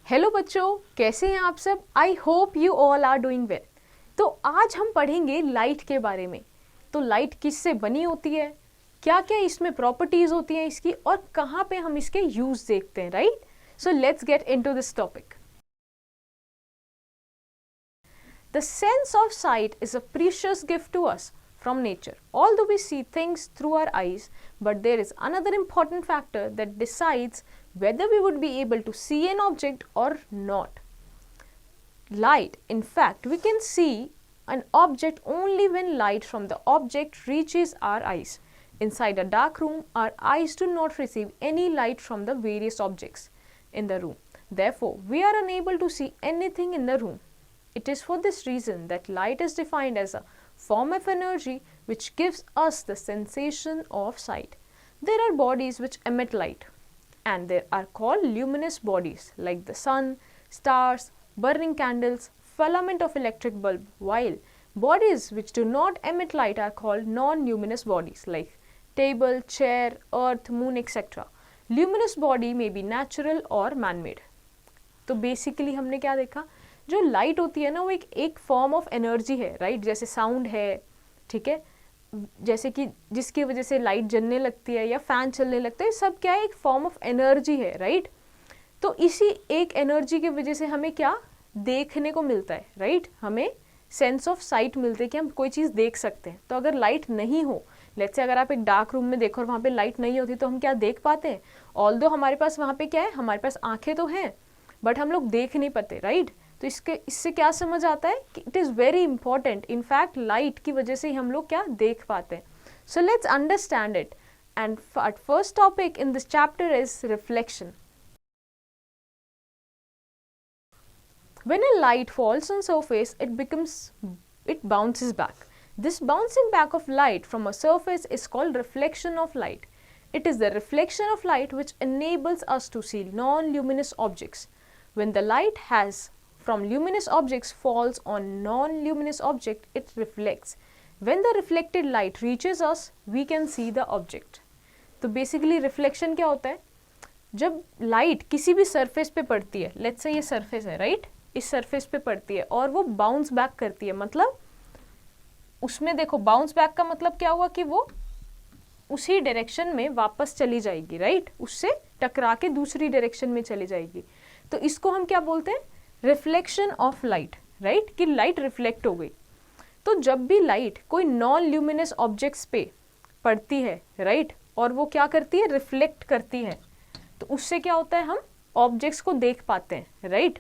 Hello बच्चों, कैसे हैं आप सब? I hope you all are doing well. तो आज हम पढ़ेंगे लाइट के बारे में। तो लाइट किससे बनी होती है, क्या क्या इसमें प्रॉपर्टीज होती हैं इसकी, और कहाँ पे हम इसके यूज देखते हैं, right? So let's get into this topic. The sense of sight is a precious gift to us from nature. Although we see things through our eyes, but there is another important factor that decides whether we would be able to see an object or not. Light. In fact, we can see an object only when light from the object reaches our eyes. Inside a dark room, our eyes do not receive any light from the various objects in the room. Therefore, we are unable to see anything in the room. It is for this reason that light is defined as a form of energy which gives us the sensation of sight. There are bodies which emit light, and they are called luminous bodies like the sun, stars, burning candles, filament of electric bulb, while bodies which do not emit light are called non-luminous bodies like table, chair, earth, moon, etc. Luminous body may be natural or man-made. तो basically हमने क्या देखा, जो light होती है ना वो एक फॉर्म ऑफ एनर्जी है, राइट? जैसे साउंड है, ठीक है, जैसे कि जिसकी वजह से लाइट जलने लगती है या फैन चलने लगता है, सब क्या है, एक फॉर्म ऑफ एनर्जी है, राइट? तो इसी एक एनर्जी की वजह से हमें क्या देखने को मिलता है, राइट? हमें सेंस ऑफ साइट मिलती है कि हम कोई चीज़ देख सकते हैं। तो अगर लाइट नहीं हो, लेट्स से अगर आप एक डार्क रूम में देखो और वहाँ पे लाइट नहीं होती, तो हम क्या देख पाते हैं? ऑल्दो हमारे पास वहाँ पे क्या है, हमारे पास आंखें तो हैं, बट हम लोग देख नहीं पाते, राइट? तो इससे क्या समझ आता है कि it is very important, in fact light की वजह से ही हम लोग क्या देख पाते हैं। So let's understand it, and first topic in this chapter is reflection. When a light falls on surface, it bounces back. This bouncing back of light from a surface is called reflection of light. It is the reflection of light which enables us to see non-luminous objects. When the light from luminous objects falls on non-luminous object, it reflects. When the reflected light reaches us, we can see the object. तो basically reflection क्या होता है? जब light किसी भी surface पे पड़ती है, लेट्स से ये सरफेस है, राइट? इस सरफेस पे पड़ती है और वो बाउंस बैक करती है, मतलब उसमें देखो बाउंस बैक का मतलब क्या हुआ कि वो उसी डायरेक्शन में वापस चली जाएगी, राइट? उससे टकरा के दूसरी डायरेक्शन में चली जाएगी। तो इसको हम क्या बोलते हैं? Reflection of light, right? कि लाइट रिफ्लेक्ट हो गई। तो जब भी लाइट कोई नॉन ल्यूमिनस ऑब्जेक्ट्स पे पड़ती है, राइट, और वो क्या करती है? रिफ्लेक्ट करती है, तो उससे क्या होता है? हम ऑब्जेक्ट्स को देख पाते हैं, right?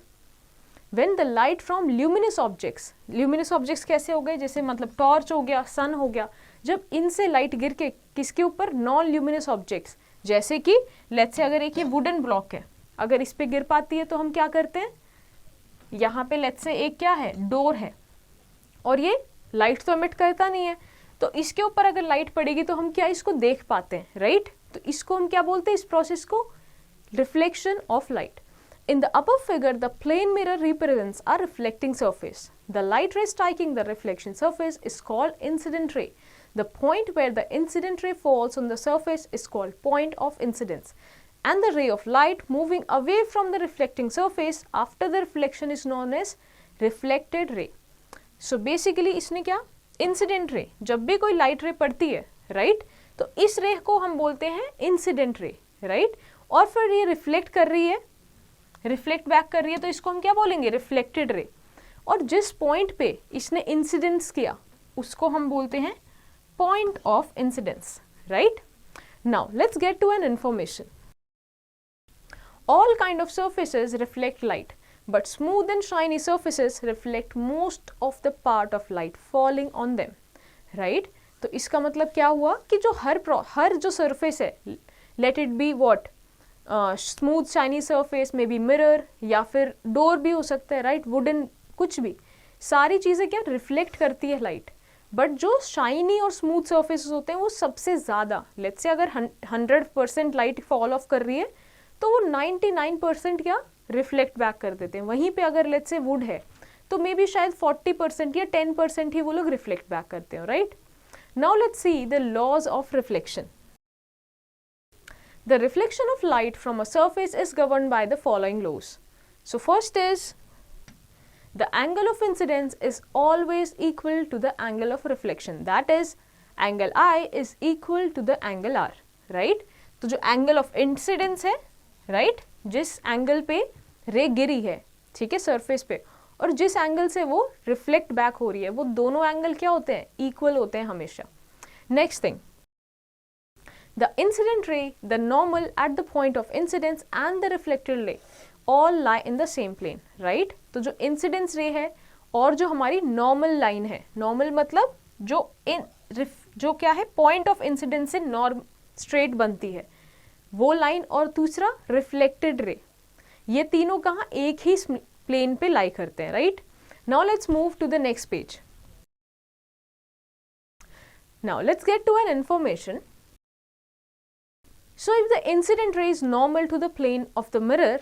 When the light from luminous objects कैसे हो गए? जैसे मतलब टॉर्च हो गया, सन हो गया, जब इनसे लाइट गिर के किसके ऊपर? नॉन ल्यूमिनस ऑब्जेक्ट्स, जैसे कि लेट्स से अगर एक ये वुडन ब्लॉक है, अगर इस पे गिर पाती है तो हम क्या करते हैं? यहाँ पे लेट्स से एक क्या है? डोर है, और ये लाइट तो एमिट करता नहीं है, तो इसके ऊपर अगर लाइट पड़ेगी तो हम क्या इसको देख पाते हैं, राइट? तो इसको हम क्या बोलते हैं? इस प्रोसेस को reflection of light. In the upper figure, the plane mirror represents a reflecting surface. The light ray striking the reflection surface is called incident ray. The point where the incident ray falls on the surface is called point of incidence. And the ray of light moving away from the reflecting surface after the reflection is known as reflected ray. So basically इसने क्या? Incident ray. जब भी कोई light ray पड़ती है, right? तो इस ray को हम बोलते हैं incident ray, right? और फिर ये reflect कर रही है, रिफ्लेक्ट बैक कर रही है, तो इसको हम क्या बोलेंगे? Reflected ray. और जिस पॉइंट पे इसने इंसिडेंस किया उसको हम बोलते हैं point of incidence, right? Now let's get to an information. All kind of surfaces reflect light, but smooth and shiny surfaces reflect most of the part of light falling on them, right? तो इसका मतलब क्या हुआ कि जो हर जो surface है, let it be what, smooth shiny surface में भी मिरर या फिर डोर भी हो सकता है, राइट? वुडन, कुछ भी, सारी चीज़ें क्या रिफ्लेक्ट करती है लाइट. बट जो शाइनी और स्मूथ सर्फेसेस होते हैं वो सबसे ज़्यादा, लेट्स से अगर 100% लाइट फॉल ऑफ कर रही है तो वो 99% क्या रिफ्लेक्ट बैक कर देते हैं. वहीं पे अगर लेट्स से वुड है तो मे बी शायद 40% या 10% ही वो लोग रिफ्लेक्ट बैक करते हैं, right? Now let's see the laws of reflection. The reflection of light from a surface is governed by the following laws. So first is the angle of incidence is always equal to the angle of reflection, that is angle I is equal to the angle R, right? तो जो angle of incidence है, right, जिस angle पे रे गिरी है, ठीक है, surface पे, और जिस एंगल से वो रिफ्लेक्ट बैक हो रही है, वो दोनों एंगल क्या होते हैं, इक्वल होते हैं हमेशा. Next thing, the incident ray, the normal at the point of incidence and the reflected ray all lie in the same plane, right? तो जो इंसिडेंस रे है और जो हमारी नॉर्मल लाइन है, नॉर्मल मतलब जो क्या है, पॉइंट ऑफ इंसिडेंस से नॉर्म स्ट्रेट बनती है वो लाइन, और दूसरा रिफ्लेक्टेड रे, ये तीनों कहाँ, एक ही प्लेन पे लाई करते हैं, right? Now let's move to the next page. Now let's get to an information. So if the incident ray is normal to the plane of the mirror,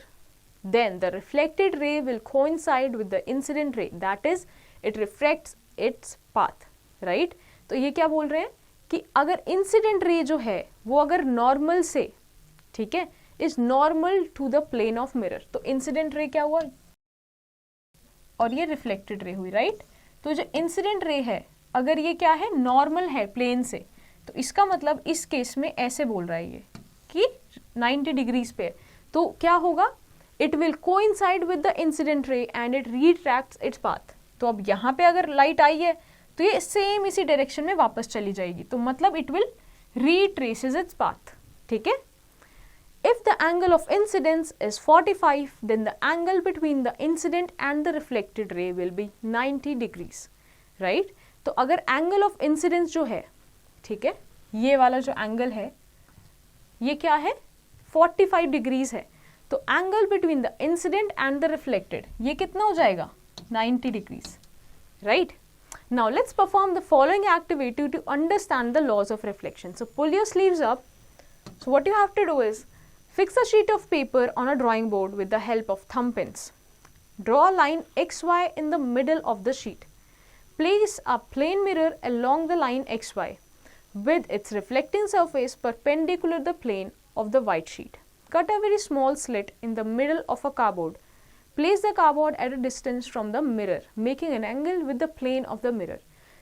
then the reflected ray will coincide with the incident ray, that is it refracts its path, right? तो ये क्या बोल रहे हैं कि अगर incident ray जो है वो अगर नॉर्मल से, ठीक है, is normal to the plane of mirror, तो इंसिडेंट रे क्या हुआ और ये रिफ्लेक्टेड रे हुई, राइट? तो जो इंसिडेंट रे है अगर ये क्या है, नॉर्मल है प्लेन से, तो इसका मतलब इस केस में ऐसे बोल रहा है ये कि 90 डिग्रीज पे, तो क्या होगा, it will coincide with the incident रे and it retracts its path. तो अब यहाँ पे अगर लाइट आई है तो ये सेम इसी डायरेक्शन में वापस चली जाएगी, तो मतलब it will retraces its path, ठीक है. If the angle of incidence is 45, then the angle between the incident and the reflected ray will be 90 degrees, right? तो अगर angle of incidence जो है, ठीक है, ये वाला जो angle है, ये क्या है, 45 degrees है, तो angle between the incident and the reflected, ये कितना हो जाएगा, 90 degrees, right? Now let's perform the following activity to understand the laws of reflection. So pull your sleeves up. So what you have to do is, fix a sheet of paper on a drawing board with the help of thumb pins. Draw a line XY in the middle of the sheet. Place a plane mirror along the line XY with its reflecting surface perpendicular to the plane of the white sheet. Cut a very small slit in the middle of a cardboard. Place the cardboard at a distance from the mirror, making an angle with the plane of the mirror.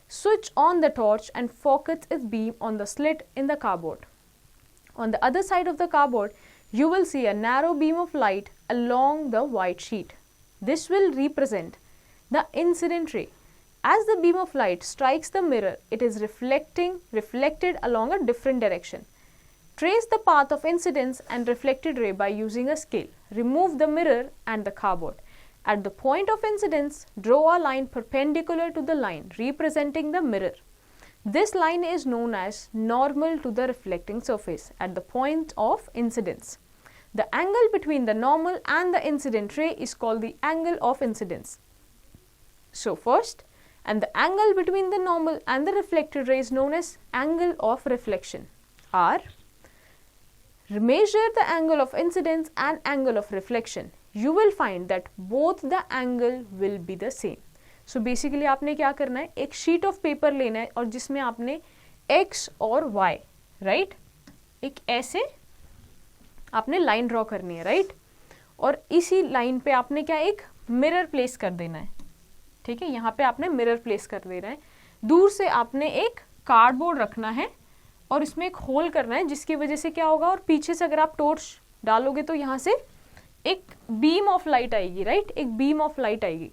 Switch on the torch and focus its beam on the slit in the cardboard. On the other side of the cardboard, you will see a narrow beam of light along the white sheet. This will represent the incident ray. As the beam of light strikes the mirror, it is reflected along a different direction. Trace the path of incidence and reflected ray by using a scale. Remove the mirror and the cardboard. At the point of incidence, draw a line perpendicular to the line representing the mirror. This line is known as normal to the reflecting surface at the point of incidence. The angle between the normal and the incident ray is called the angle of incidence. So first, and the angle between the normal and the reflected ray is known as angle of reflection. R. Measure the angle of incidence and angle of reflection. You will find that both the angle will be the same. So basically आपने क्या करना है, एक sheet of paper लेना है और जिसमें आपने x और y, राइट, एक ऐसे आपने लाइन ड्रॉ करनी है, राइट, और इसी लाइन पे आपने क्या, एक मिरर प्लेस कर देना है, ठीक है, यहाँ पे आपने मिरर प्लेस कर देना है. दूर से आपने एक कार्डबोर्ड रखना है और इसमें एक होल करना है, जिसकी वजह से क्या होगा, और पीछे से अगर आप टॉर्च डालोगे तो यहाँ से एक बीम ऑफ लाइट आएगी, राइट, एक बीम ऑफ लाइट आएगी.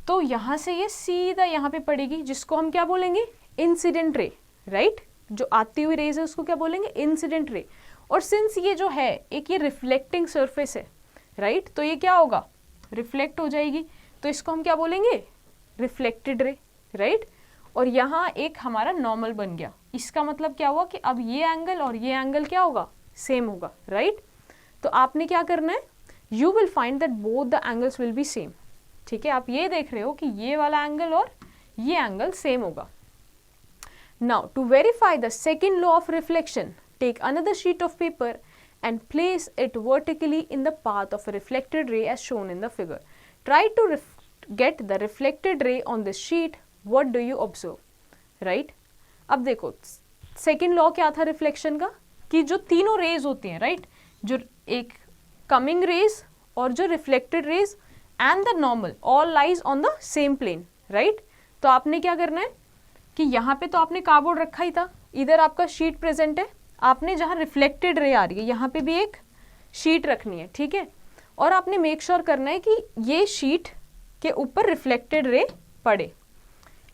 तो यहाँ से ये सीधा यहाँ पे पड़ेगी, जिसको हम क्या बोलेंगे, इंसिडेंट रे, राइट, जो आती हुई रेज है उसको क्या बोलेंगे, इंसिडेंट रे. और सिंस ये जो है एक ये रिफ्लेक्टिंग सरफेस है, राइट, तो ये क्या होगा, रिफ्लेक्ट हो जाएगी, तो इसको हम क्या बोलेंगे, रिफ्लेक्टेड रे, राइट. और यहाँ एक हमारा नॉर्मल बन गया. इसका मतलब क्या हुआ कि अब ये एंगल और ये एंगल क्या होगा, सेम होगा, राइट. तो आपने क्या करना है, you will find that both the angles will be same, ठीक है. आप ये देख रहे हो कि ये वाला एंगल और ये एंगल सेम होगा. Now to verify the second law of reflection, take another sheet of paper and place it vertically in the path of a reflected ray as shown in the figure. Try to get the reflected ray on this sheet. What do you observe? Right? अब देखो second law क्या था reflection का, कि जो तीनों raise होती हैं, राइट, जो एक कमिंग रेज और जो reflected rays and the normal all lies on the same plane, right. तो आपने क्या करना है कि यहाँ पे तो आपने कार्डबोर्ड रखा ही था, इधर आपका शीट प्रेजेंट है, आपने जहाँ रिफ्लेक्टेड रे आ रही है यहाँ पे भी एक शीट रखनी है, ठीक है। और आपने मेक श्योर करना है कि ये शीट के ऊपर रिफ्लेक्टेड रे पड़े।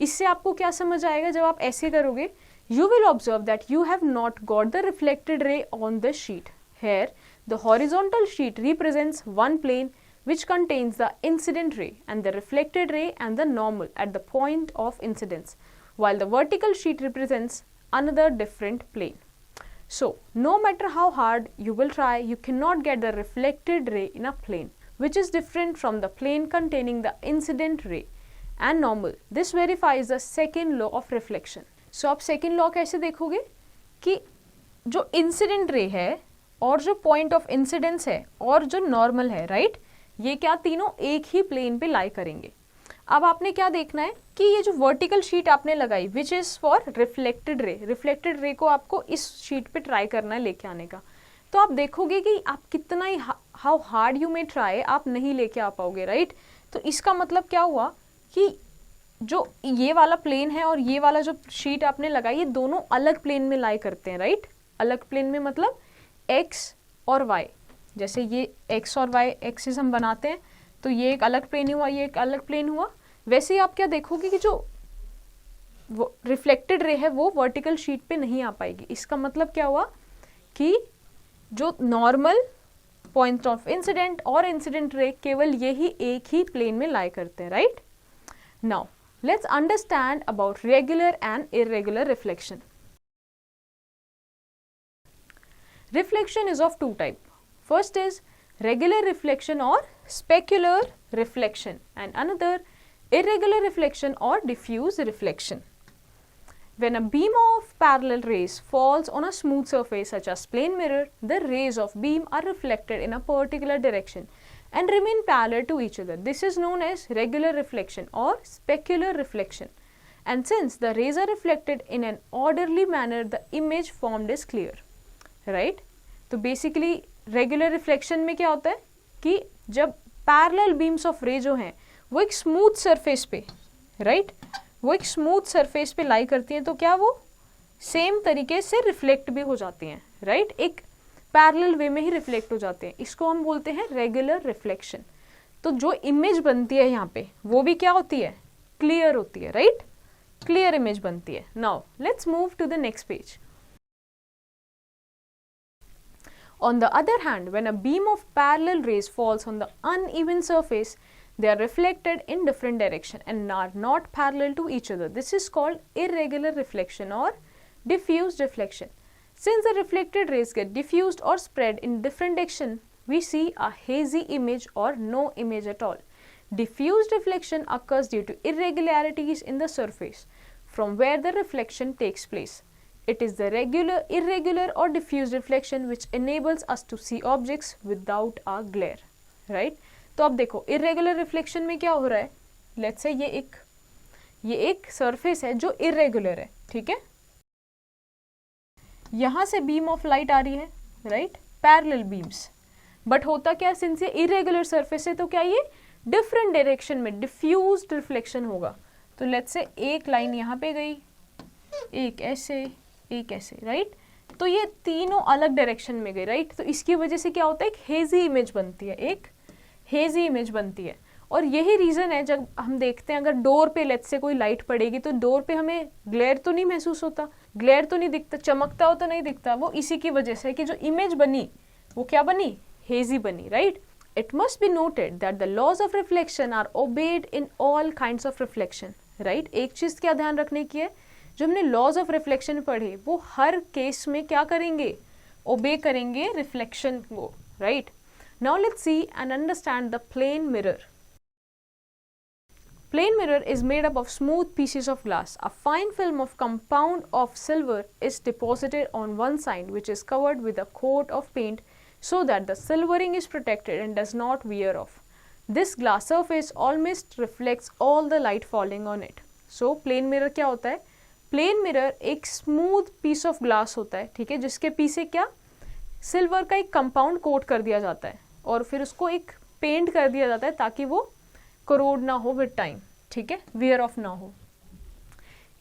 इससे आपको क्या समझ आएगा जब आप ऐसे करोगे, you will observe that you have not got the reflected ray on the sheet. Here, the horizontal sheet represents one plane which contains the incident ray and the reflected ray and the normal at the point of incidence, while the vertical sheet represents another different plane. So, no matter how hard you will try, you cannot get the reflected ray in a plane which is different from the plane containing the incident ray and normal. This verifies the second law of reflection. सो आप second law कैसे देखोगे कि जो incident ray है और जो point of incidence है और जो नॉर्मल है, राइट, ये क्या तीनों एक ही प्लेन पे लाई करेंगे। अब आपने क्या देखना है कि ये जो वर्टिकल शीट आपने लगाई which is for reflected ray को आपको इस शीट पे ट्राई करना है लेके आने का। तो आप देखोगे कि आप कितना ही how hard you may try, आप नहीं लेके आ पाओगे, राइट। तो इसका मतलब क्या हुआ कि जो ये वाला प्लेन है और ये वाला जो शीट आपने लगाई, ये दोनों अलग प्लेन में लाई करते हैं, राइट। अलग प्लेन में मतलब x और y, जैसे ये x और y एक्सिस हम बनाते हैं तो ये एक अलग प्लेन हुआ, ये एक अलग प्लेन हुआ। वैसे ही आप क्या देखोगे कि जो रिफ्लेक्टेड रे है वो वर्टिकल शीट पे नहीं आ पाएगी। इसका मतलब क्या हुआ कि जो नॉर्मल, पॉइंट ऑफ इंसिडेंट और इंसिडेंट रे केवल यही एक ही प्लेन में लाई करते हैं, right. Now let's understand about regular and irregular reflection. Reflection is of two types. First is regular reflection or specular reflection, and another irregular reflection or diffuse reflection. When a beam of parallel rays falls on a smooth surface such as plane mirror, the rays of beam are reflected in a particular direction and remain parallel to each other. This is known as regular reflection or specular reflection. And since the rays are reflected in an orderly manner, the image formed is clear. Right? तो basically regular reflection में क्या होता है कि जब parallel beams of ray जो हैं वो एक smooth surface पे, right? वो एक smooth surface पे lie करती हैं, तो क्या वो same तरीके से reflect भी हो जाती हैं, right? एक पैरेलल वे में ही रिफ्लेक्ट हो जाते हैं। इसको हम बोलते हैं रेगुलर रिफ्लेक्शन। तो जो इमेज बनती है यहाँ पे वो भी क्या होती है, क्लियर होती है, राइट, क्लियर इमेज बनती है। Now let's move to the next page. On the other hand, when a beam of parallel rays falls on the uneven surface, they are reflected in different direction and are not parallel to each other. This is called irregular reflection or diffuse reflection. Since the reflected rays get diffused or spread in different direction, we see a hazy image or no image at all. Diffused reflection occurs due to irregularities in the surface from where the reflection takes place. It is the irregular or diffuse reflection which enables us to see objects without a glare. Right? तो अब देखो irregular reflection में क्या हो रहा है, let's say ये एक surface है जो irregular है, ठीक है। यहाँ से बीम ऑफ लाइट आ रही है, राइट, पैरेलल बीम्स, बट होता क्या, सिंस ये इरेगुलर सरफेस है तो क्या ये डिफरेंट डायरेक्शन में डिफ्यूज्ड रिफ्लेक्शन होगा। तो लेट्स से एक लाइन यहाँ पे गई, एक ऐसे, एक ऐसे, राइट, तो ये तीनों अलग डायरेक्शन में गई, राइट। तो इसकी वजह से क्या होता है, एक हेजी इमेज बनती है, एक हेजी इमेज बनती है। और यही रीज़न है जब हम देखते हैं अगर डोर पे लेट्स से कोई लाइट पड़ेगी तो डोर पे हमें ग्लेयर तो नहीं महसूस होता, ग्लेयर तो नहीं दिखता, चमकता हो तो नहीं दिखता, वो इसी की वजह से कि जो इमेज बनी वो क्या बनी, हेजी बनी, right. It must be noted that the laws of reflection are obeyed in all kinds of reflection, right. एक चीज़ क्या ध्यान रखने की है, जो हमने लॉज ऑफ रिफ्लेक्शन पढ़े वो हर केस में क्या करेंगे, ओबे करेंगे रिफ्लेक्शन को, right. Now let's see and understand the plane mirror. Plane mirror is made up of smooth pieces of glass. A fine film of compound of silver is deposited on one side, which is covered with a coat of paint so that the silvering is protected and does not wear off. This glass surface almost reflects all the light falling on it. So plane mirror क्या होता है, plane mirror एक smooth piece of glass होता है, ठीक है, जिसके पीछे क्या सिल्वर का एक कंपाउंड कोट कर दिया जाता है और फिर उसको एक पेंट कर दिया जाता है ताकि वो करोड ना हो विद टाइम, ठीक है, वियर ऑफ ना हो।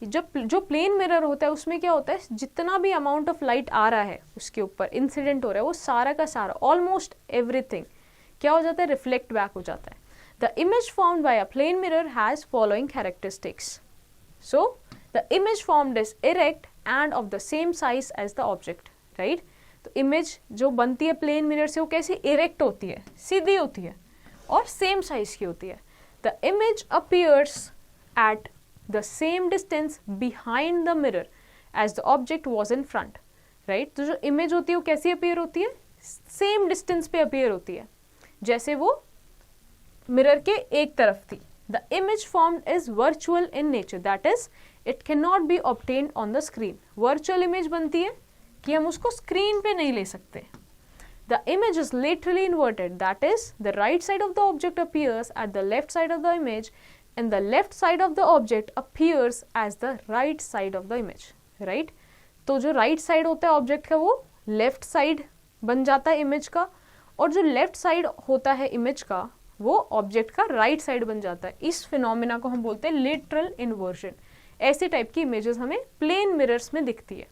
जब जो प्लेन मिरर होता है उसमें क्या होता है, जितना भी अमाउंट ऑफ लाइट आ रहा है उसके ऊपर इंसिडेंट हो रहा है, वो सारा का सारा ऑलमोस्ट एवरीथिंग क्या हो जाता है, रिफ्लेक्ट बैक हो जाता है। The image formed by a plane mirror has following characteristics. So the image formed is erect and of the same size as the object, right. तो इमेज जो बनती है प्लेन मिरर से वो कैसी इरेक्ट होती है, सीधी होती है और सेम साइज की होती है। The image appears eight the same distance behind the mirror as the object was in front, right। तो जो इमेज होती है वो कैसी अपीयर होती है, सेम डिस्टेंस पे अपीयर होती है जैसे वो मिरर के एक तरफ थी। The image formed is virtual in nature, that is it can not be obtained on the screen. Virtual image बनती है कि हम उसको स्क्रीन पे नहीं ले सकते। The image is literally inverted, that is the right side of the object appears at the left side of the image and the left side of the object appears as the right side of the image, right। तो जो right side होता है object का वो left side बन जाता है image का, और जो left side होता है इमेज का वो ऑब्जेक्ट का right side बन जाता है। इस फिनोमिना को हम बोलते हैं literal inversion। ऐसे टाइप की इमेजेस हमें प्लेन मिरर्स में दिखती है।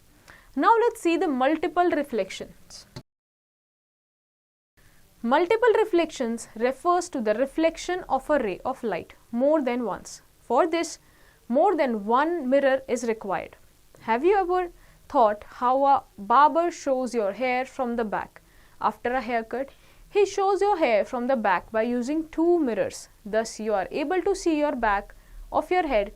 Now let's see the multiple reflections. Multiple reflections refers to the reflection of a ray of light more than once. For this, more than one mirror is required. Have you ever thought how a barber shows your hair from the back? After a haircut, he shows your hair from the back by using two mirrors. Thus, you are able to see your back of your head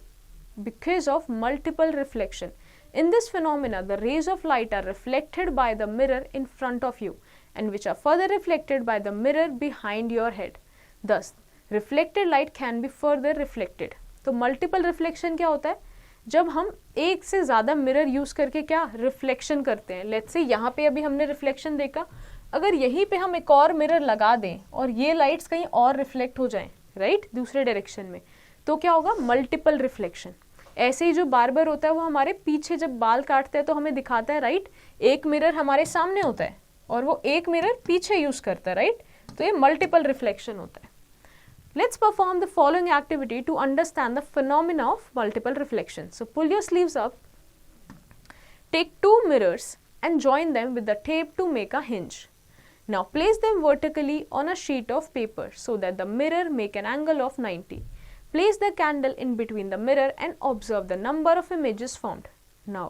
because of multiple reflection. In this phenomena, the rays of light are reflected by the mirror in front of you, and which are further reflected by the mirror behind your head. Thus, reflected light can be further reflected. तो multiple reflection क्या होता है, जब हम एक से ज़्यादा mirror use करके क्या रिफ्लेक्शन करते हैं। लेट्स से यहाँ पे अभी हमने रिफ्लेक्शन देखा, अगर यहीं पे हम एक और मिरर लगा दें और ये लाइट्स कहीं और रिफ्लेक्ट हो जाएं, राइट, दूसरे डायरेक्शन में, तो क्या होगा, मल्टीपल रिफ्लेक्शन। ऐसे ही जो बार्बर होता है वो हमारे पीछे जब बाल काटते हैं तो हमें दिखाता है, राइट, एक मिरर हमारे सामने होता है और वो एक मिरर पीछे यूज करता है, राइट। तो ये मल्टीपल रिफ्लेक्शन होता है। Let's perform the following activity to understand the phenomena of multiple reflection. So pull your sleeves up, take two mirrors and join them with the tape to make a hinge. Now place them vertically on a sheet of paper so that the mirror make an angle of 90. Place the candle in between the mirror and observe the number of images formed. Now,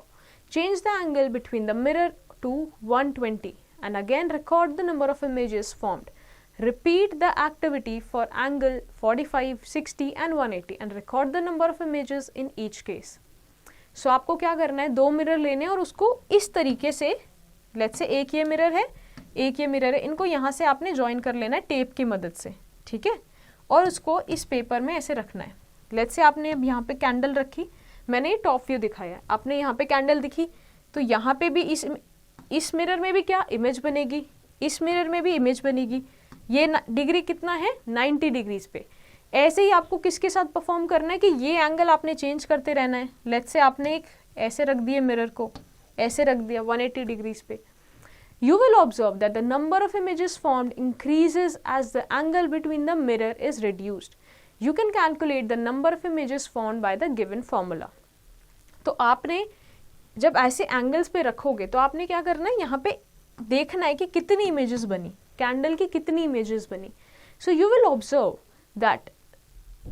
change the angle between the mirror to 120 and again record the number of images formed. Repeat the activity for angle 45, 60 and 180 and record the number of images in each case. So, आपको क्या करना है, दो mirror लेने और उसको इस तरीके से, let's say एक ये मिरर है, एक ये मिरर है, इनको यहाँ से आपने ज्वाइन कर लेना है टेप की मदद से, ठीक है, और उसको इस पेपर में ऐसे रखना है। लेट्स से आपने अब यहाँ पे कैंडल रखी, मैंने ये टॉप व्यू दिखाया है, आपने यहाँ पे कैंडल दिखी, तो यहाँ पे भी इस मिरर में भी क्या इमेज बनेगी, इस मिरर में भी इमेज बनेगी। ये डिग्री कितना है, 90 डिग्रीज पे। ऐसे ही आपको किसके साथ परफॉर्म करना है कि ये एंगल आपने चेंज करते रहना है। लेट्स से आपने एक ऐसे रख दिए मिरर को, ऐसे रख दिया 180 डिग्रीज पे। You will observe that the number of images formed increases as the angle between the mirror is reduced. You can calculate the number of images formed by the given formula. तो आपने जब ऐसे angles पे रखोगे तो आपने क्या करना है, यहाँ पे देखना है कि कितनी इमेजेस बनी, कैंडल की कितनी इमेजेस बनी। So you will observe that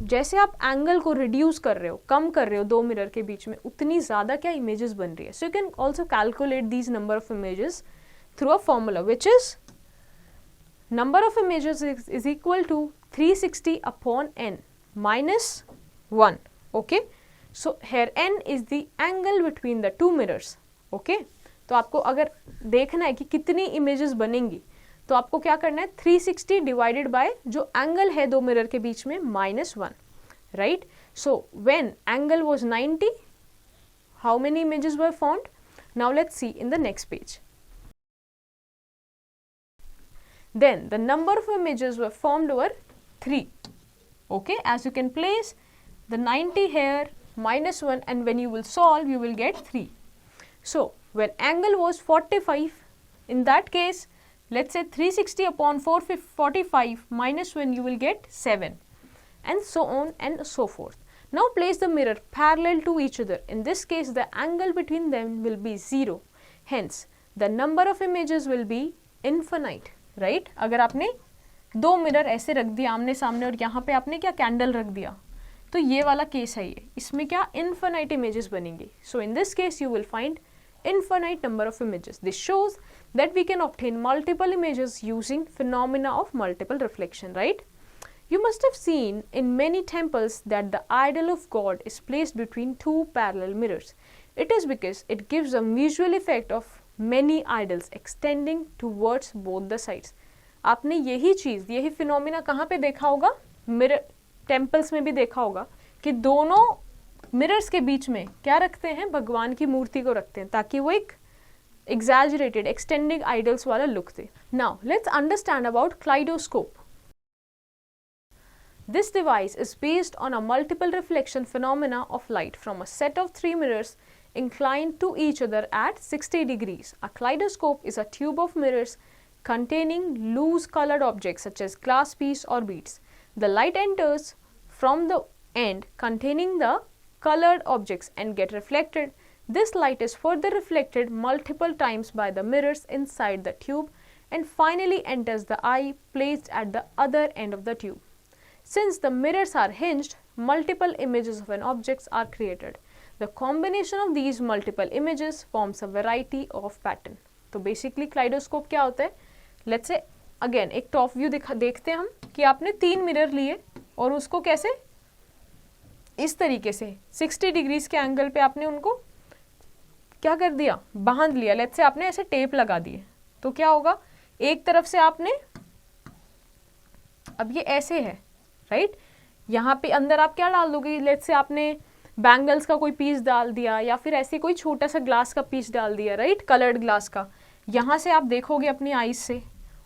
जैसे आप एंगल को रिड्यूस कर रहे हो, कम कर रहे हो दो मिरर के बीच में, उतनी ज़्यादा क्या इमेजेस बन रही है। So you can also calculate these number of images through a formula which is number of images is equal to 360 upon n minus 1. Okay, so here n is the angle between the two mirrors. Okay, तो आपको अगर देखना है कि कितनी images बनेंगी तो आपको क्या करना है, 360 डिवाइडेड बाय जो एंगल है दो मिरर के बीच में -1, right. So when angle was 90, how many images were formed? Now let's see in the next page. Then the number of images were formed were 3. Okay, as you can place the 90 here -1, and when you will solve you will get 3. So when angle was 45, in that case let's say 360 upon 445 minus 1, you will get 7, and so on and so forth. Now place the mirror parallel to each other. In this case, the angle between them will be 0. Hence, the number of images will be infinite, right? अगर आपने दो mirror ऐसे रख दिया आमने सामने और यहाँ पे आपने क्या कैंडल रख दिया, तो ये वाला केस है ये, इसमें क्या इनफाइनाइट इमेजेस बनेंगे. So in this case you will find infinite number of images. This shows that we can obtain multiple images using phenomena of multiple reflection, right? You must have seen in many temples that the idol of God is placed between two parallel mirrors. It is because it gives a visual effect of many idols extending towards both the sides. आपने यही चीज़, यही phenomena कहाँ पे देखा होगा? Mirror temples में भी देखा होगा कि दोनों मिरर्स के बीच में क्या रखते हैं? भगवान की मूर्ति को रखते हैं ताकि वो एक exaggerated extending idols वाला look they. Now let's understand about kaleidoscope. This device is based on a multiple reflection phenomena of light from a set of 3 mirrors inclined to each other at 60 degrees. A kaleidoscope is a tube of mirrors containing loose colored objects such as glass piece or beads. The light enters from the end containing the colored objects and get reflected. This light is further reflected multiple times by the mirrors inside the tube and finally enters the eye placed at the other end of the tube. Since the mirrors are hinged, multiple images of an object are created. The combination of these multiple images forms a variety of pattern. तो basically kaleidoscope क्या होता है? Let's say again एक top view देखते हैं हम कि आपने 3 मिरर लिए और उसको कैसे इस तरीके से 60 डिग्रीज के एंगल पे आपने उनको क्या कर दिया? बांध लिया. लेट्स से आपने ऐसे टेप लगा दिए, तो क्या होगा? एक तरफ से आपने, अब ये ऐसे है राइट, यहाँ पे अंदर आप क्या डाल दोगे? लेट्स से आपने बैंगल्स का कोई पीस डाल दिया या फिर ऐसे कोई छोटा सा ग्लास का पीस डाल दिया राइट, कलर्ड ग्लास का. यहाँ से आप देखोगे अपनी आईज से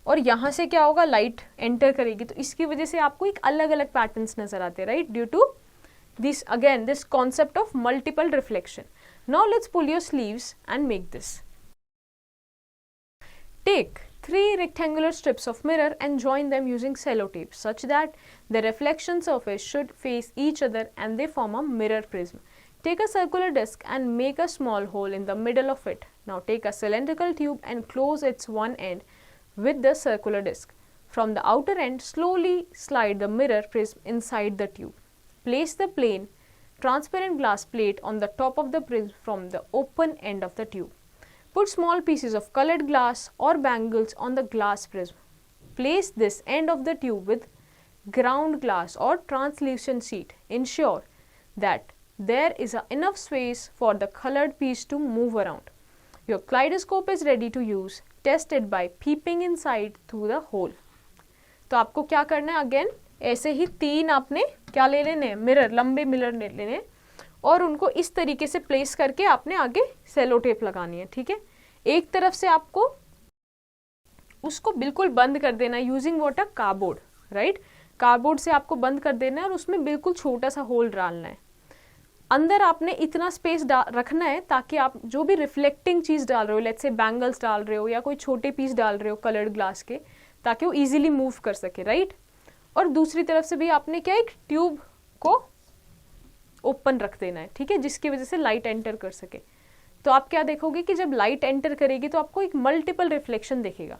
और यहाँ से क्या होगा? लाइट एंटर करेगी, तो इसकी वजह से आपको एक अलग अलग पैटर्न्स नजर आते हैं right, due to this again this concept of multiple reflection. Now let's pull your sleeves and make this. Take 3 rectangular strips of mirror and join them using cello tape such that the reflection surface should face each other and they form a mirror prism. Take a circular disc and make a small hole in the middle of it. Now take a cylindrical tube and close its one end with the circular disc. From the outer end, slowly slide the mirror prism inside the tube. Place the plain transparent glass plate on the top of the prism from the open end of the tube. Put small pieces of colored glass or bangles on the glass prism. Place this end of the tube with ground glass or translucent sheet. Ensure that there is enough space for the colored piece to move around. Your kaleidoscope is ready to use. Test it by peeping inside through the hole. तो आपको क्या करना है? Again ऐसे ही 3 आपने क्या ले लेने? मिरर, लंबे मिरर ले लेने और उनको इस तरीके से प्लेस करके आपने आगे सेलो टेप लगानी है. ठीक है, एक तरफ से आपको उसको बिल्कुल बंद कर देना है using what a cardboard right. Cardboard से आपको बंद कर देना है और उसमें बिल्कुल छोटा सा होल डालना है. अंदर आपने इतना स्पेस रखना है ताकि आप जो भी रिफ्लेक्टिंग चीज़ डाल रहे हो, लेट्स से बैंगल्स डाल रहे हो या कोई छोटे पीस डाल रहे हो कलर्ड ग्लास के, ताकि वो इजीली मूव कर सके राइट. और दूसरी तरफ से भी आपने क्या एक ट्यूब को ओपन रख देना है. ठीक है, जिसकी वजह से लाइट एंटर कर सके. तो आप क्या देखोगे कि जब लाइट एंटर करेगी तो आपको एक मल्टीपल रिफ्लेक्शन दिखेगा.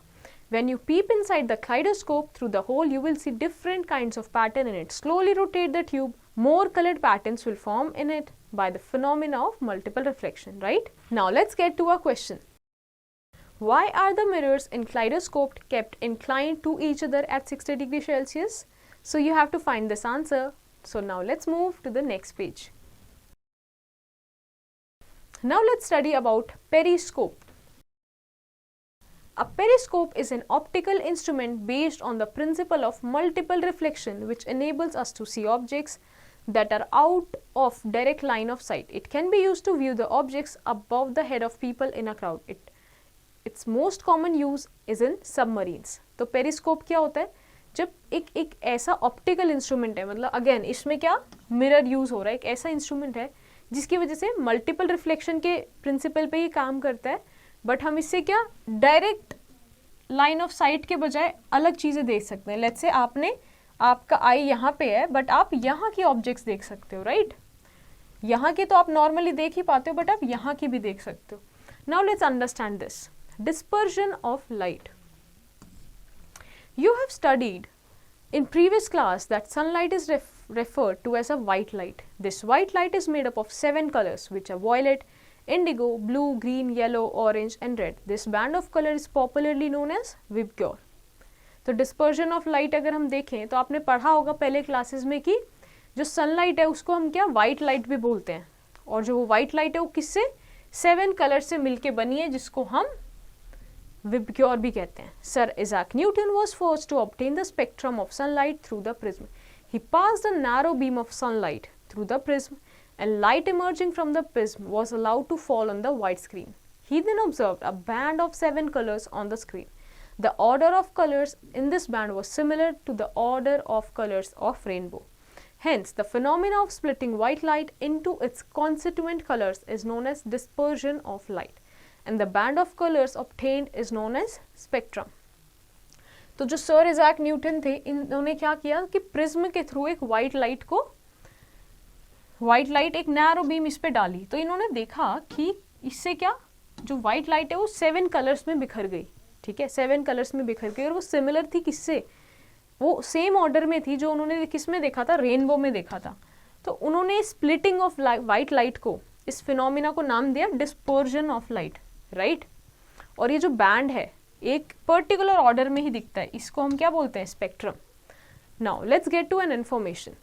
When you peep inside the kaleidoscope through the hole, you will see different kinds of pattern in it. Slowly rotate the tube. More colored patterns will form in it by the phenomena of multiple reflection, right? Now let's get to our question. Why are the mirrors in kaleidoscope kept inclined to each other at 60 degrees Celsius? So you have to find this answer. So now let's move to the next page. Now let's study about periscope. A periscope is an optical instrument based on the principle of multiple reflection which enables us to see objects that are out of direct line of sight. It can be used to view the objects above the head of people in a crowd. Its most common use is in submarines. तो periscope क्या होता है? जब एक ऐसा optical instrument है, मतलब again इसमें क्या मिरर यूज हो रहा है, एक ऐसा इंस्ट्रूमेंट है जिसकी वजह से मल्टीपल रिफ्लेक्शन के प्रिंसिपल पे ये काम करता है, बट हम इससे क्या डायरेक्ट लाइन ऑफ साइट के बजाय अलग चीज़ें देख सकते हैं। लेट्स से आपका आई यहाँ पे है बट आप यहाँ की ऑब्जेक्ट्स देख सकते हो, राइट? यहाँ की तो आप नॉर्मली देख ही पाते हो बट आप यहाँ की भी देख सकते हो। Now let's understand this dispersion of light. You have studied in previous class that sunlight is referred to as a white light. This white light is made up of 7 colors which are violet, indigo, blue, green, yellow, orange and red. This band of color is popularly known as Vibgyor. तो dispersion of light अगर हम देखें तो आपने पढ़ा होगा पहले classes में कि जो सनलाइट है उसको हम क्या वाइट लाइट भी बोलते हैं, और जो वो वाइट लाइट है वो किससे 7 कलर से मिलके बनी है जिसको हम विबग्योर भी कहते हैं. Sir Isaac Newton was forced to obtain the spectrum of sunlight through the prism. He passed a narrow beam of sunlight through the prism and light emerging from the prism was allowed to fall on the white screen. He then observed a band of 7 colors on the screen. The order of colors in this band was similar to the order of colors of rainbow. Hence, the phenomena of splitting white light into its constituent colors is known as dispersion of light. And the band of colors obtained is known as spectrum. तो जो sir Isaac Newton थे इन्होंने क्या किया कि prism के through एक white light एक नैरो बीम इस पे डाली, तो इन्होंने देखा कि इससे क्या जो वाइट लाइट है वो 7 कलर्स में बिखर गई. ठीक है, 7 कलर्स में बिखर गई और वो सिमिलर थी किससे, वो सेम ऑर्डर में थी जो उन्होंने किस में देखा था, रेनबो में देखा था. तो उन्होंने स्प्लिटिंग ऑफ वाइट लाइट को, इस फिनोमिना को नाम दिया डिस्पर्जन ऑफ लाइट, राइट. और ये जो बैंड है एक पर्टिकुलर ऑर्डर में ही दिखता है, इसको हम क्या बोलते हैं, spectrum. Now let's get to an information.